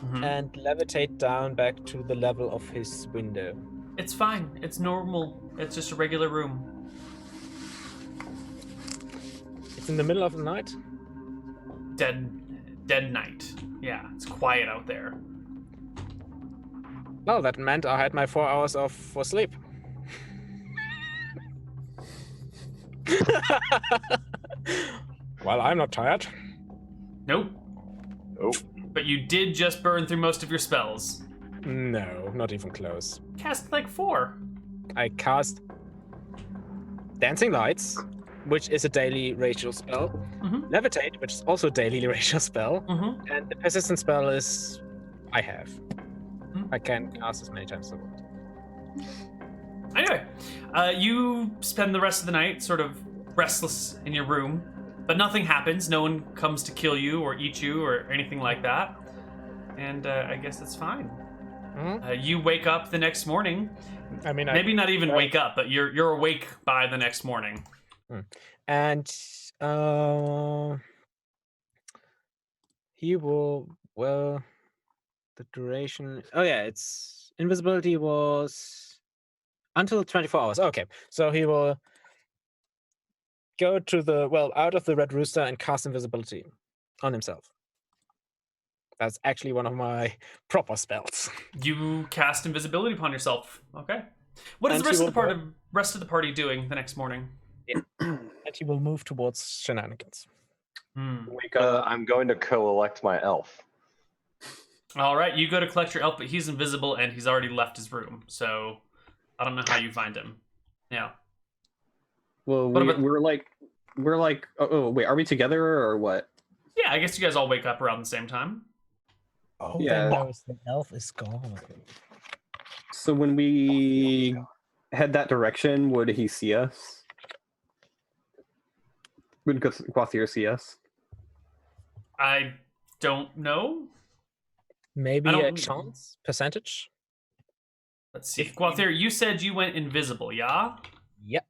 Speaker 1: Mm-hmm.
Speaker 3: and levitate down back to the level of his window.
Speaker 1: It's fine. It's normal. It's just a regular room.
Speaker 3: It's in the middle of the night.
Speaker 1: Dead night. Yeah, it's quiet out there.
Speaker 3: Well, that meant I had my 4 hours for sleep. Well, I'm not tired.
Speaker 1: Nope.
Speaker 2: Oh,
Speaker 1: But you did just burn through most of your spells.
Speaker 3: No, not even close.
Speaker 1: Cast like 4.
Speaker 3: I cast Dancing Lights, which is a daily racial spell.
Speaker 1: Mhm.
Speaker 3: Levitate, which is also a daily racial spell.
Speaker 1: Mm-hmm.
Speaker 3: And the persistent spell is I have.
Speaker 1: Hmm.
Speaker 3: I can cast as many times as I want.
Speaker 1: Anyway, you spend the rest of the night sort of restless in your room, but nothing happens. No one comes to kill you or eat you or anything like that. and I guess that's fine.
Speaker 3: Mhm.
Speaker 1: You wake up the next morning.
Speaker 3: I mean,
Speaker 1: Maybe not even wake up, but you're awake by the next morning.
Speaker 3: and he will the duration. Oh yeah, it's invisibility was until 24 hours. Okay, so he will go to out of the Red Rooster and cast invisibility on himself. That's actually one of my proper spells.
Speaker 1: You cast invisibility upon yourself. Okay. What is
Speaker 3: And
Speaker 1: the rest
Speaker 3: he
Speaker 1: of the
Speaker 3: will
Speaker 1: rest of the party doing the next morning?
Speaker 3: And he will move towards Shenanigans.
Speaker 6: Wake up.
Speaker 2: I'm going to collect my elf.
Speaker 1: All right, you go to collect your elf, but he's invisible and he's already left his room. So I don't know how you find him. Yeah.
Speaker 6: Well,
Speaker 1: What about-
Speaker 6: we're like. Oh, wait, are we together or what?
Speaker 1: Yeah, I guess you guys all wake up around the same time.
Speaker 3: Oh,
Speaker 6: Yeah.
Speaker 3: knows the elf is gone.
Speaker 6: So when we head that direction, would he see us? Would Gothier see us?
Speaker 1: I don't know.
Speaker 3: Maybe
Speaker 1: I
Speaker 3: a
Speaker 1: don't-
Speaker 3: chance percentage.
Speaker 1: Let's see.
Speaker 3: If-
Speaker 1: Guathier, you said you went invisible, yeah?
Speaker 3: Yep.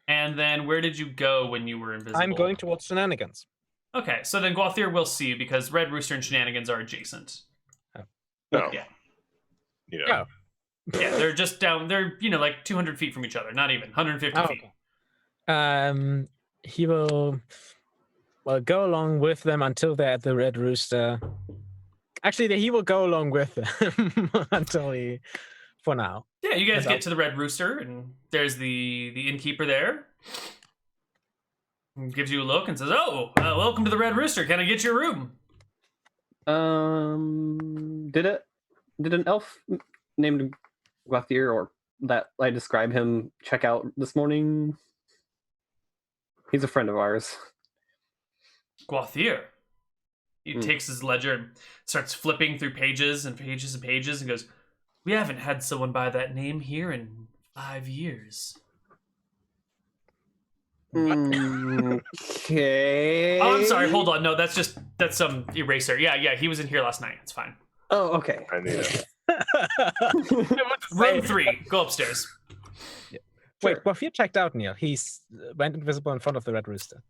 Speaker 1: And then where did you go when you were invisible?
Speaker 3: I'm going towards Shenanigans.
Speaker 1: Okay, so then Guathier will see you because Red Rooster and Shenanigans are adjacent.
Speaker 2: No.
Speaker 1: Yeah.
Speaker 2: You know.
Speaker 3: Oh.
Speaker 1: Yeah, they're just down. They're like 200 feet from each other. Not even 150
Speaker 3: Oh,
Speaker 1: feet.
Speaker 3: okay. He will go along with them until they're at the Red Rooster. Actually, he will go along with them until for now.
Speaker 1: Yeah, you guys
Speaker 3: That's
Speaker 1: get to the Red Rooster, and there's the innkeeper there. And gives you a look and says, "Oh, welcome to the Red Rooster. Can I get your room?"
Speaker 6: Did an elf named Gothier, or that I describe him, check out this morning? He's a friend of ours.
Speaker 1: Guathier. He takes his ledger and starts flipping through pages and pages and pages and goes, "We haven't had someone by that name here in 5 years."
Speaker 6: Okay.
Speaker 1: Oh, I'm sorry. Hold on. No, that's some eraser. Yeah, he was in here last night. It's fine.
Speaker 6: Oh, okay.
Speaker 2: I need it.
Speaker 1: Room 3. Go upstairs.
Speaker 3: Wait, well, if you checked out, Neal, he's went invisible in front of the Red Rooster.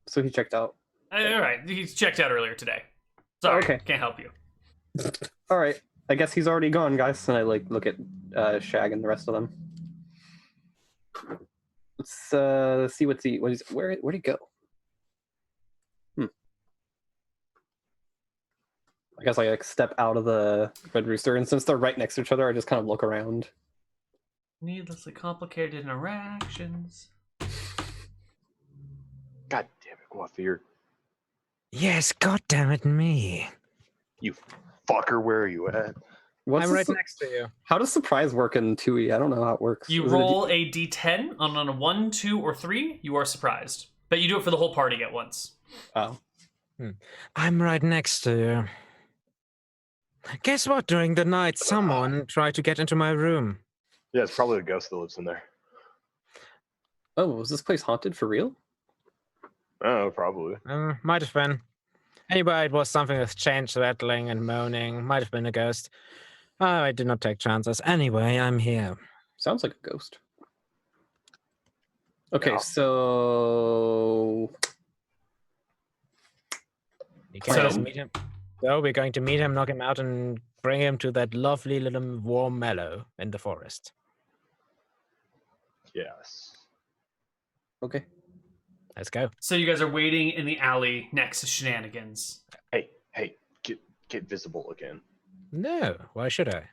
Speaker 6: So he checked out.
Speaker 1: All right. He's checked out earlier today. Sorry.
Speaker 6: Okay.
Speaker 1: Can't help you.
Speaker 6: All right. I guess he's already gone, guys. And I look at Shag and the rest of them. Let's see where'd he go? I guess I step out of the Red Rooster, and since they're right next to each other, I just kind of look around.
Speaker 1: Needlessly complicated interactions.
Speaker 2: God damn it, Guathier.
Speaker 3: Yes, goddammit me.
Speaker 2: You fucker, where are you at?
Speaker 3: I'm right next to you.
Speaker 6: How does surprise work in 2E? I don't know how it works.
Speaker 1: You
Speaker 6: Is it a
Speaker 1: roll a d10 on a 1, 2, or 3. You are surprised. But you do it for the whole party at once.
Speaker 6: Oh.
Speaker 3: I'm right next to you. Guess what? During the night, someone tried to get into my room.
Speaker 2: Yeah, it's probably the ghost that lives in there.
Speaker 6: Oh, was this place haunted for real?
Speaker 2: Oh, probably.
Speaker 3: Might have been. Anyway, it was something with chains rattling and moaning. Might have been a ghost. Oh, I did not take chances. Anyway, I'm here.
Speaker 6: Sounds like a ghost. Okay,
Speaker 2: Yeah.
Speaker 6: so
Speaker 3: We're going to meet him, knock him out, and bring him to that lovely little warm meadow in the forest.
Speaker 2: Yes.
Speaker 6: okay.
Speaker 3: Let's go.
Speaker 1: So you guys are waiting in the alley next to Shenanigans.
Speaker 2: Hey, get visible again.
Speaker 3: No, why should I?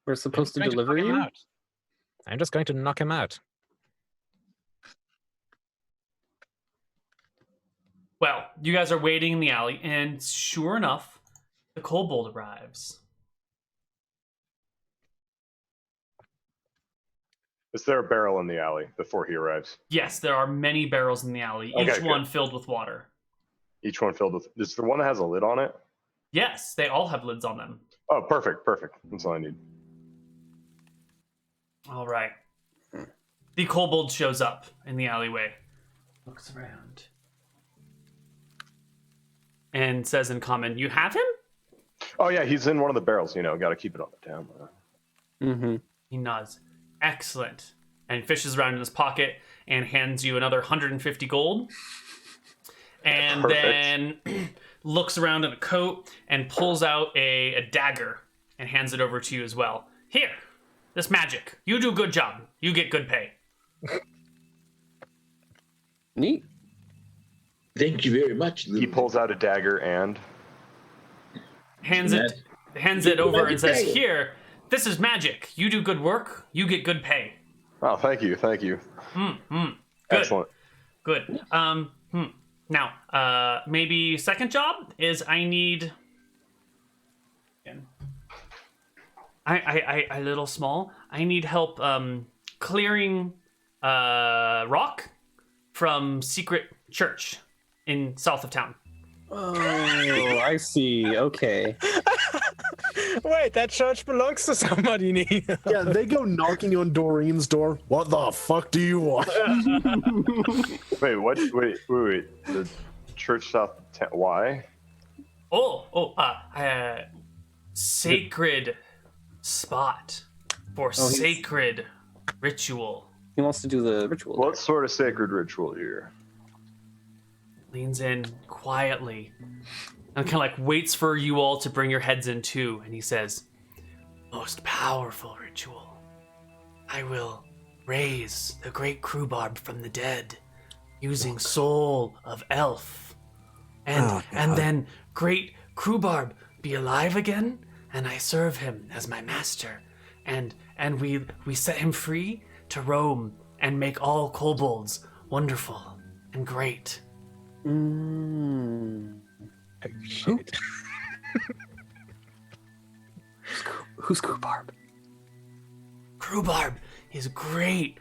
Speaker 6: We're supposed to
Speaker 3: I'm just going
Speaker 6: deliver
Speaker 3: knock him
Speaker 6: you?
Speaker 3: out. I'm just going to knock him out.
Speaker 1: Well, you guys are waiting in the alley, and sure enough, the Kobold arrives.
Speaker 2: Is there a barrel in the alley before he arrives?
Speaker 1: Yes, there are many barrels in the alley,
Speaker 2: Okay,
Speaker 1: each
Speaker 2: good.
Speaker 1: one filled with water.
Speaker 2: Each one filled with. Is the one that has a lid on it?
Speaker 1: Yes, they all have lids on them.
Speaker 2: Oh, perfect. That's all I need.
Speaker 1: All right. The Kobold shows up in the alleyway. Looks around. and says in common, "You have him?"
Speaker 2: Oh yeah, he's in one of the barrels. You know, got to keep it on the down low.
Speaker 6: Mm-hmm.
Speaker 1: He nods. Excellent. And fishes around in his pocket and hands you another 150 gold. And
Speaker 2: Perfect.
Speaker 1: then looks around in a coat and pulls out a dagger and hands it over to you as well. Here, this magic. You do a good job. You get good pay.
Speaker 6: Neat.
Speaker 5: Thank you very much.
Speaker 2: He pulls out a dagger and
Speaker 1: Hands it over and says, "Here, this is magic. You do good work. You get good pay."
Speaker 2: oh, thank you.
Speaker 1: Good.
Speaker 2: Excellent.
Speaker 1: Good. Now, maybe second job is I need. I a little small. I need help clearing rock from secret church in south of town.
Speaker 6: Oh, I see. Okay.
Speaker 3: Wait, that church belongs to somebody, Neal.
Speaker 4: Yeah, they go knocking on Doreen's door. What the fuck do you want?
Speaker 2: Wait, what? Wait. The church south. Why?
Speaker 1: Sacred spot for sacred ritual.
Speaker 6: He wants to do the ritual.
Speaker 2: What sort of sacred ritual here?
Speaker 1: Leans in quietly and kind of like waits for you all to bring your heads in too. And he says, "Most powerful ritual. I will raise the great Krob from the dead using soul of elf. And then great Krob be alive again, and I serve him as my master. And we set him free to roam and make all kobolds wonderful and great."
Speaker 6: Mm.
Speaker 3: Oh, shit.
Speaker 6: Who's Krob?
Speaker 1: Krob is a great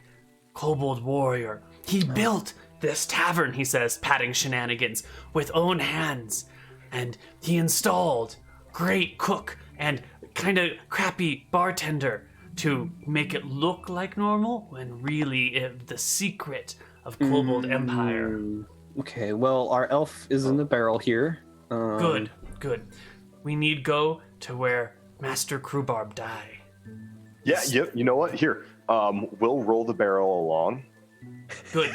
Speaker 1: kobold warrior. He built this tavern, he says, patting Shenanigans, with own hands. And he installed great cook and kind of crappy bartender to make it look like normal when really the secret of Kobold Empire.
Speaker 6: Okay, well, our elf is in the barrel here.
Speaker 1: Good. We need go to where Master Krob die.
Speaker 2: Yeah. You know what? Here, we'll roll the barrel along,
Speaker 1: Good.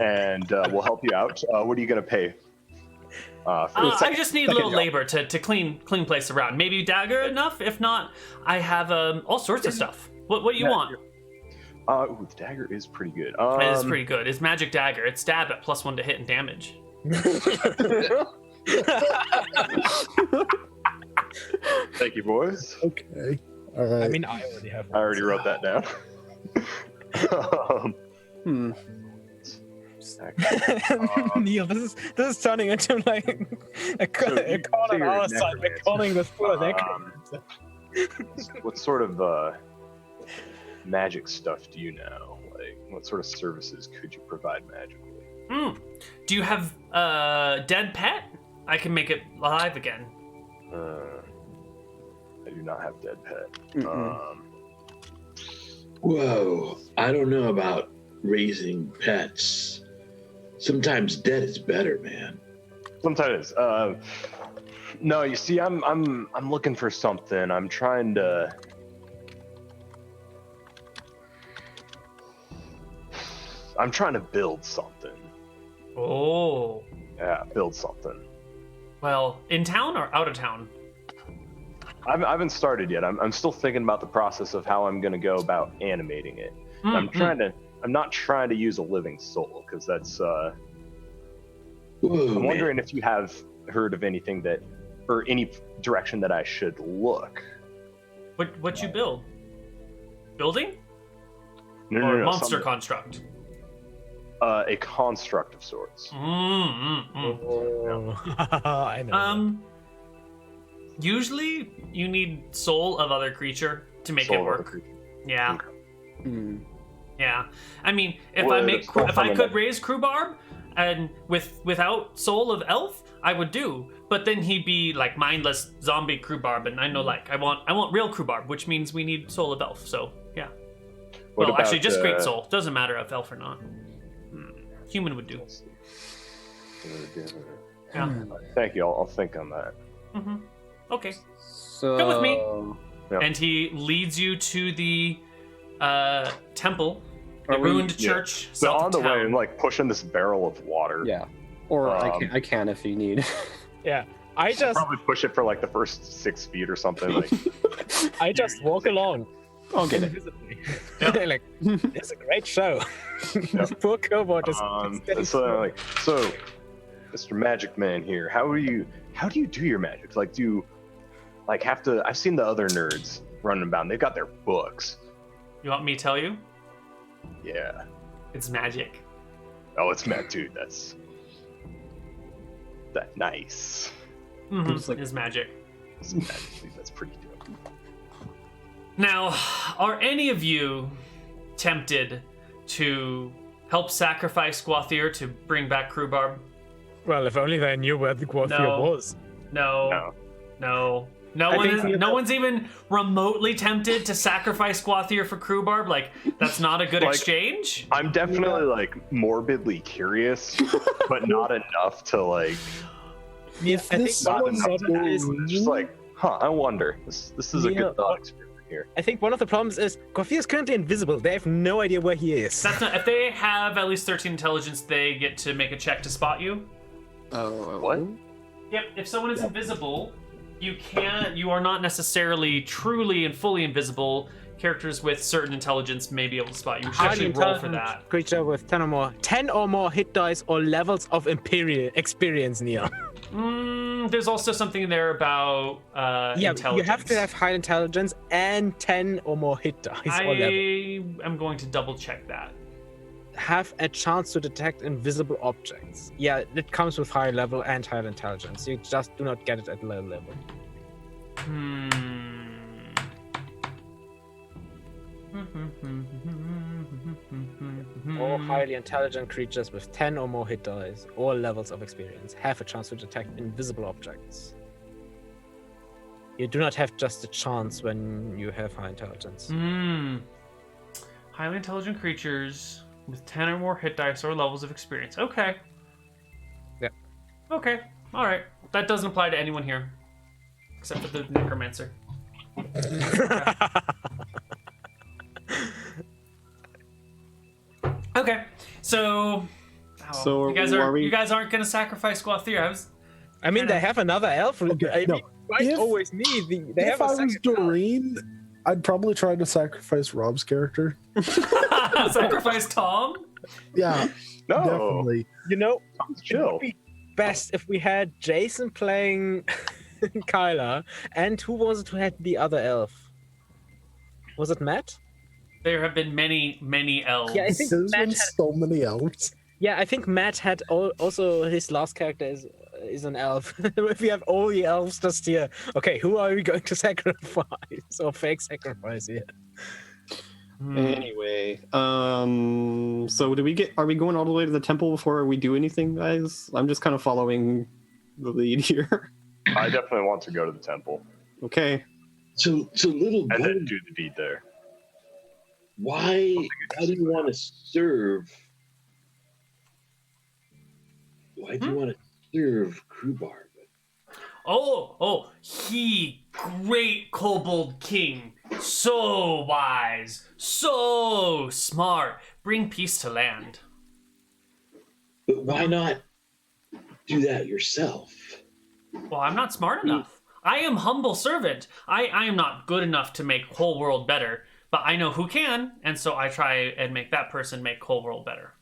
Speaker 2: and we'll help you out. What are you gonna pay?
Speaker 1: I just need a little
Speaker 2: job.
Speaker 1: labor to clean place around. Maybe dagger enough. If not, I have all sorts of stuff. What do you want?
Speaker 2: Ooh, the dagger is pretty good.
Speaker 1: It is pretty good. It's magic dagger. It's stab at +1 to hit and damage.
Speaker 2: Thank you, boys.
Speaker 4: Okay. All right.
Speaker 3: I mean, I already have one.
Speaker 2: I already wrote that down.
Speaker 3: Neal, this is turning into like a corner on our side. We're calling this full of necromancer.
Speaker 2: What sort of magic stuff do you know? Like, what sort of services could you provide magically?
Speaker 1: Do you have dead pet? I can make it alive again.
Speaker 2: I do not have dead pet.
Speaker 5: Whoa, I don't know about raising pets. Sometimes dead is better, man.
Speaker 2: Sometimes. No, you see, I'm looking for something. I'm trying to build something.
Speaker 1: Oh.
Speaker 2: Yeah, build something.
Speaker 1: Well, in town or out of town?
Speaker 2: I haven't started yet. I'm still thinking about the process of how I'm going to go about animating it. I'm not trying to use a living soul, because that's
Speaker 5: Whoa,
Speaker 2: I'm wondering if you have heard of anything that, or any direction that I should look.
Speaker 1: What you build? Building?
Speaker 2: No,
Speaker 1: Or
Speaker 2: no,
Speaker 1: monster
Speaker 2: something-
Speaker 1: construct?
Speaker 2: a construct of sorts.
Speaker 3: Oh, I know.
Speaker 1: Usually you need soul of other creature to make
Speaker 2: Soul
Speaker 1: it
Speaker 2: of other
Speaker 1: work.
Speaker 2: creature.
Speaker 1: Yeah.
Speaker 6: Hmm.
Speaker 1: Yeah. I mean, if
Speaker 2: Well,
Speaker 1: I
Speaker 2: it's not
Speaker 1: if I
Speaker 2: something
Speaker 1: could
Speaker 2: that-
Speaker 1: raise Krob and without soul of elf, I would do. But then he'd be like mindless zombie Krob, and I know like I want real Krob, which means we need soul of elf. So yeah.
Speaker 2: What
Speaker 1: Well, actually,
Speaker 2: about,
Speaker 1: just great soul. Doesn't matter if elf or not. Human would do. Yeah.
Speaker 2: Thank you. I'll think on that.
Speaker 1: Mm-hmm. Okay.
Speaker 6: So
Speaker 1: Come with me.
Speaker 2: Yeah.
Speaker 1: And he leads you to the temple, the
Speaker 6: Are we-
Speaker 1: ruined
Speaker 2: yeah.
Speaker 1: church.
Speaker 2: So
Speaker 1: south
Speaker 2: on
Speaker 1: of
Speaker 2: the way,
Speaker 1: town.
Speaker 2: I'm like pushing this barrel of water.
Speaker 6: Yeah. Or
Speaker 2: Um,
Speaker 6: I can if you need.
Speaker 3: Yeah, I
Speaker 2: I'll
Speaker 3: just
Speaker 2: probably push it for like the first 6 feet or something. Like,
Speaker 3: walk along.
Speaker 6: I'll get it.
Speaker 3: Invisibly.
Speaker 1: Yeah.
Speaker 3: Like, it's a great show. Poor Kobold is getting
Speaker 2: so like, so, Mr. Magic Man here, how do you do your magic? Like, do you like have to? I've seen the other nerds running about. They've got their books.
Speaker 1: You want me to tell you?
Speaker 2: Yeah.
Speaker 1: It's magic.
Speaker 2: Oh, it's Matt, dude. That's nice.
Speaker 1: Mm-hmm.
Speaker 6: It's like-
Speaker 1: It's magic.
Speaker 2: It's magic, dude. That's pretty dope.
Speaker 1: Now, are any of you tempted to help sacrifice Gwathir to bring back Krob?
Speaker 3: Well, if only they knew where the Gwathir
Speaker 1: No.
Speaker 3: was.
Speaker 1: No.
Speaker 2: No.
Speaker 1: No one's even remotely tempted to sacrifice Gwathir for Krob. Like, that's not a good
Speaker 2: Like,
Speaker 1: exchange.
Speaker 2: I'm definitely like morbidly curious, but not enough to like.
Speaker 3: If I think
Speaker 4: this
Speaker 3: one
Speaker 2: Not
Speaker 3: of the
Speaker 2: enough to
Speaker 3: problems is,
Speaker 2: just like, I wonder. This is a
Speaker 3: Yeah.
Speaker 2: good thought experiment here.
Speaker 3: I think one of the problems is Gwathir is currently invisible. They have no idea where he is.
Speaker 1: That's not. If they have at least 13 intelligence, they get to make a check to spot you.
Speaker 6: Oh,
Speaker 2: What?
Speaker 1: Yep. If someone is invisible, you are not necessarily truly and fully invisible. Characters with certain intelligence may be able to spot you. We should
Speaker 3: Highly
Speaker 1: actually roll for
Speaker 3: intelligent
Speaker 1: that.
Speaker 3: creature with 10 or more hit dice or levels of experience, Neal.
Speaker 1: There's also something there about
Speaker 3: Yeah,
Speaker 1: intelligence.
Speaker 3: you have to have high intelligence and 10 or more hit dice or level.
Speaker 1: I am going to double check that.
Speaker 3: Have a chance to detect invisible objects. Yeah, it comes with high level and higher intelligence. You just do not get it at low level. All highly intelligent creatures with 10 or more hit dice or levels of experience have a chance to detect invisible objects. You do not have just a chance when you have high intelligence.
Speaker 1: Highly intelligent creatures with 10 or more hit dice or levels of experience. Okay.
Speaker 3: Yeah.
Speaker 1: Okay. All right. That doesn't apply to anyone here, except for the Necromancer. Okay. So.
Speaker 6: So
Speaker 1: you guys
Speaker 6: are we-
Speaker 1: you guys aren't gonna sacrifice Gwathir.
Speaker 3: I mean, they have another elf.
Speaker 4: Okay,
Speaker 3: I
Speaker 4: no.
Speaker 3: mean, why
Speaker 4: If-
Speaker 3: always me? They
Speaker 4: If
Speaker 3: have
Speaker 4: I
Speaker 3: a
Speaker 4: was
Speaker 3: second elf.
Speaker 4: Doreen, I'd probably try to sacrifice Rob's character.
Speaker 1: Sacrifice Tom.
Speaker 4: Yeah,
Speaker 2: No,
Speaker 4: definitely.
Speaker 3: You know,
Speaker 2: Tom's
Speaker 3: it
Speaker 2: chill.
Speaker 3: would be best if we had Jason playing Kyla, and who was it who had the other elf? Was it Matt?
Speaker 1: There have been many elves.
Speaker 3: Yeah, I think
Speaker 4: There's
Speaker 3: Matt
Speaker 4: been so many elves.
Speaker 3: Yeah, I think Matt had also his last character is an elf. If we have all the elves just here, okay, who are we going to sacrifice or fake sacrifice here?
Speaker 6: Anyway, so are we going all the way to the temple before we do anything, guys? I'm just kind of following the lead here.
Speaker 2: I definitely want to go to the temple
Speaker 6: Okay.
Speaker 5: So little
Speaker 2: and then
Speaker 5: gold,
Speaker 2: do the deed there.
Speaker 5: why do you want to serve? Why do you want to serve Krob?
Speaker 1: He great kobold king, so wise, so smart, bring peace to land.
Speaker 5: But why not do that yourself?
Speaker 1: Well, I'm not smart enough. I am humble servant. I am not good enough to make whole world better, but I know who can, and so I try and make that person make whole world better.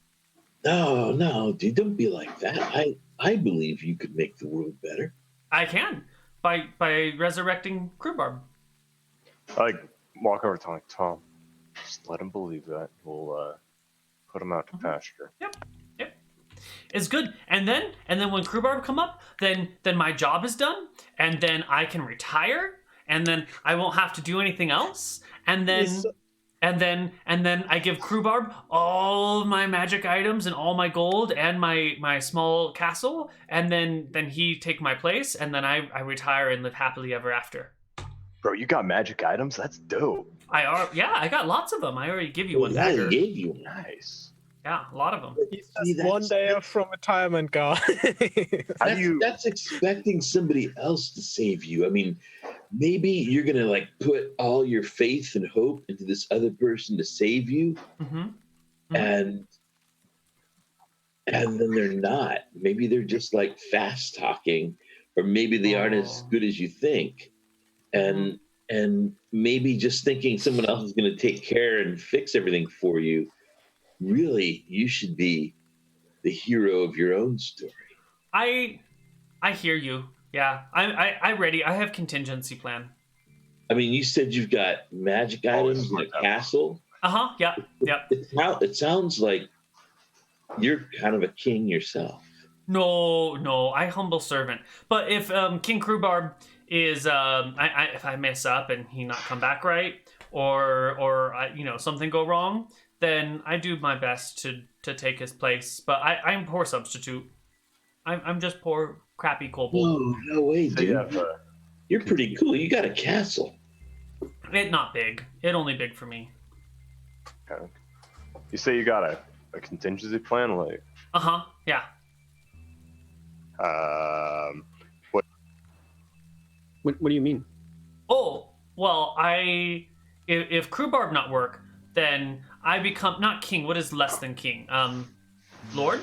Speaker 5: No, dude, don't be like that. I believe you could make the world better.
Speaker 1: I can by resurrecting Krob.
Speaker 2: I like walk over to Tom, like, Tom, just let him believe that. We'll put him out to pasture.
Speaker 1: Yep. It's good. And then when Krob come up, then my job is done, and then I can retire, and then I won't have to do anything else. And then I give Krob all of my magic items and all my gold and my small castle, and then he take my place, and then I retire and live happily ever after.
Speaker 2: Bro, you got magic items? That's dope.
Speaker 1: I got lots of them. I already give you one
Speaker 5: I
Speaker 1: dagger.
Speaker 5: gave you one.
Speaker 2: Nice.
Speaker 1: Yeah, a lot of them.
Speaker 5: See,
Speaker 3: One day from retirement, guy.
Speaker 5: That's expecting somebody else to save you. I mean, maybe you're gonna like put all your faith and hope into this other person to save you, and then they're not. Maybe they're just like fast talking, or maybe they aren't as good as you think, and maybe just thinking someone else is gonna take care and fix everything for you. Really, you should be the hero of your own story.
Speaker 1: I hear you. Yeah, I ready. I have contingency plan.
Speaker 5: I mean, you said you've got magic items in a castle.
Speaker 1: Yeah.
Speaker 5: It sounds like you're kind of a king yourself.
Speaker 1: No, I humble servant. But if King Krob is if I mess up and he not come back right, or something go wrong, then I do my best to take his place. But I'm poor substitute. I'm just poor crappy kobold.
Speaker 5: No way, dude. You're pretty cool. You got a castle.
Speaker 1: It not big. It only big for me.
Speaker 2: Okay. You say you got a contingency plan, like?
Speaker 1: Yeah.
Speaker 6: What do you mean?
Speaker 1: Oh, well, if Krob not work, then I become not king. What is less than king? Lord?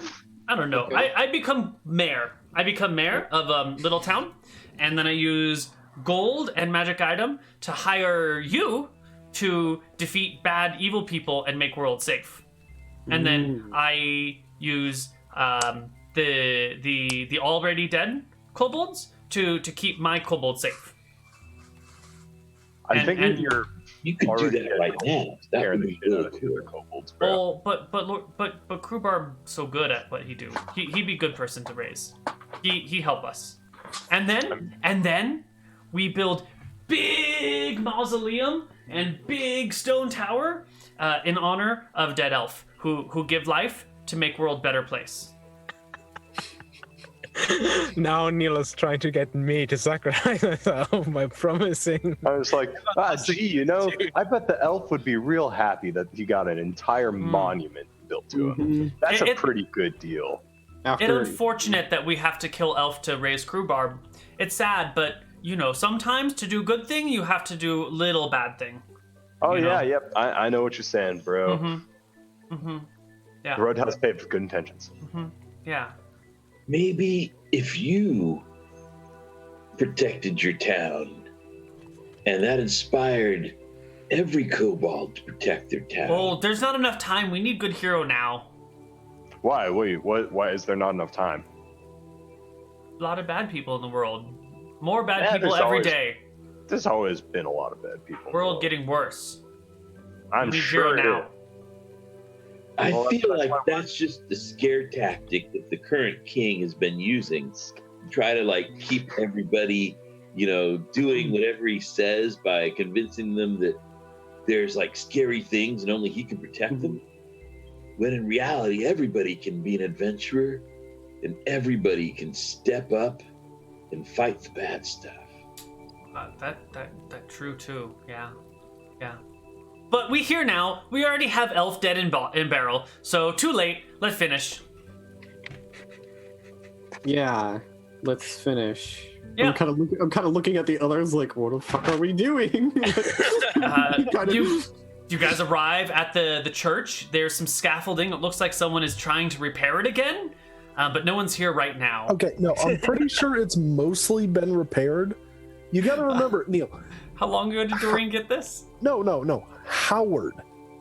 Speaker 1: I don't know.
Speaker 6: Okay.
Speaker 1: I become mayor. I become mayor of little town, and then I use gold and magic item to hire you to defeat bad evil people and make world safe. And then I use the already dead kobolds to keep my kobold safe.
Speaker 2: I think
Speaker 1: and
Speaker 2: you're.
Speaker 5: You could do that right now. That would be really cool.
Speaker 2: Kobolds, bro.
Speaker 1: Oh, but Krob so good at what he do. He'd be a good person to raise. He help us. And then we build big mausoleum and big stone tower in honor of dead elf who give life to make world better place.
Speaker 3: Now Neal is trying to get me to sacrifice myself by promising.
Speaker 2: I was like, gee, I bet the elf would be real happy that he got an entire monument built to him. That's a pretty good deal.
Speaker 1: It's unfortunate that we have to kill elf to raise Krob. It's sad, but sometimes to do good thing, you have to do little bad thing.
Speaker 2: Oh yeah, yep. I know what you're saying, bro.
Speaker 1: Yeah.
Speaker 2: The road has paved with good intentions.
Speaker 1: Yeah.
Speaker 5: Maybe if you protected your town, and that inspired every kobold to protect their town.
Speaker 1: Well, there's not enough time. We need good hero now.
Speaker 2: Why? Wait, what? Why is there not enough time?
Speaker 1: A lot of bad people in the world. More bad people every day.
Speaker 2: There's always been a lot of bad people.
Speaker 1: World getting worse.
Speaker 2: I'm sure
Speaker 1: now.
Speaker 5: I feel like that's just the scare tactic that the current king has been using to try to keep everybody, doing whatever he says by convincing them that there's scary things and only he can protect them. When in reality, everybody can be an adventurer and everybody can step up and fight the bad stuff.
Speaker 1: That true too. Yeah. But we here now. We already have elf dead in barrel. So too late. Let's finish.
Speaker 6: Yeah, let's finish.
Speaker 1: Yeah.
Speaker 6: I'm kind of looking at the others like, what the fuck are we doing?
Speaker 1: You guys arrive at the church. There's some scaffolding. It looks like someone is trying to repair it again, but no one's here right now.
Speaker 4: Okay, no, I'm pretty sure it's mostly been repaired. You got to remember, Neal.
Speaker 1: How long ago did Doreen get this?
Speaker 4: No. Howard.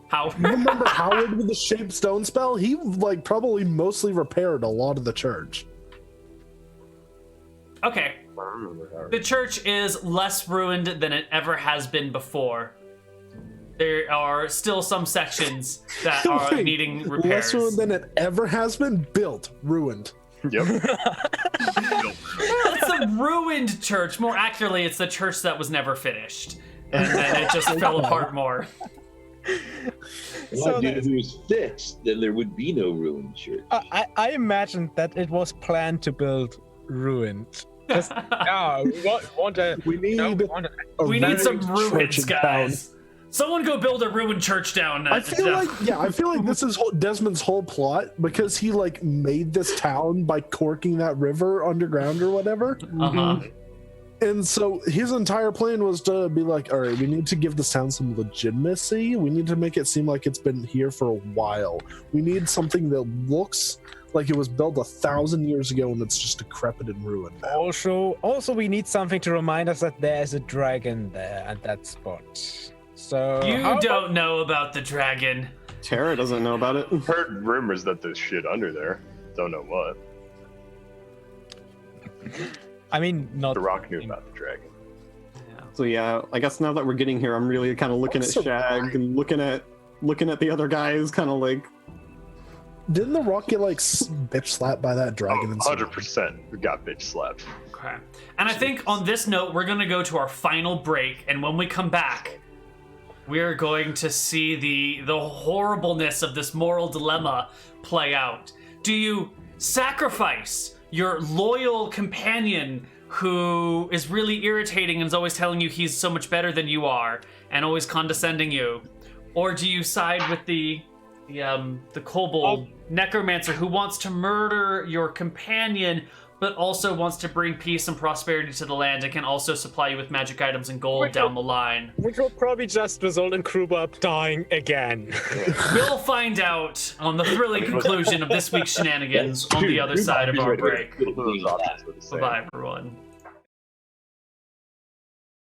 Speaker 1: How?
Speaker 4: You remember Howard with the shaped stone spell? He probably mostly repaired a lot of the church.
Speaker 1: Okay. The church is less ruined than it ever has been before. There are still some sections that are needing repairs.
Speaker 4: Less ruined than it ever has been? Built. Ruined.
Speaker 2: Yep.
Speaker 1: It's a ruined church. More accurately, it's the church that was never finished. And then it just fell apart more.
Speaker 5: Well, if it was fixed, then there would be no ruined church.
Speaker 3: I imagined that it was planned to build ruined.
Speaker 4: We need
Speaker 1: some ruins, guys. Someone go build a ruined church down.
Speaker 4: I feel like this is Desmond's whole plot because he like made this town by corking that river underground or whatever.
Speaker 1: Uh-huh.
Speaker 4: And so his entire plan was to be like, all right, we need to give this town some legitimacy. We need to make it seem like it's been here for a while. We need something that looks like it was built 1,000 years ago and it's just decrepit and ruined now.
Speaker 3: Also, we need something to remind us that there's a dragon there at that spot. So
Speaker 1: You don't know about the dragon.
Speaker 6: Tara doesn't know about it.
Speaker 2: Heard rumors that there's shit under there. Don't know what.
Speaker 3: I mean, not
Speaker 2: The Rock knew about the dragon.
Speaker 6: So yeah, I guess now that we're getting here, I'm really kind of looking at Shag and looking at the other guys, kind of like.
Speaker 4: Didn't the Rock get like bitch slapped by that dragon?
Speaker 2: Oh, 100% we got bitch slapped.
Speaker 1: Okay. And I think on this note, we're going to go to our final break. And when we come back, we're going to see the horribleness of this moral dilemma play out. Do you sacrifice your loyal companion who is really irritating and is always telling you he's so much better than you are and always condescending you? Or do you side with the Kobold Necromancer who wants to murder your companion but also wants to bring peace and prosperity to the land and can also supply you with magic items and gold down the line?
Speaker 3: Which will probably just result in Krob dying again.
Speaker 1: We'll find out on the thrilling conclusion of this week's Shenanigans on the other side of our break.
Speaker 2: Those options were the same.
Speaker 1: Bye-bye, everyone.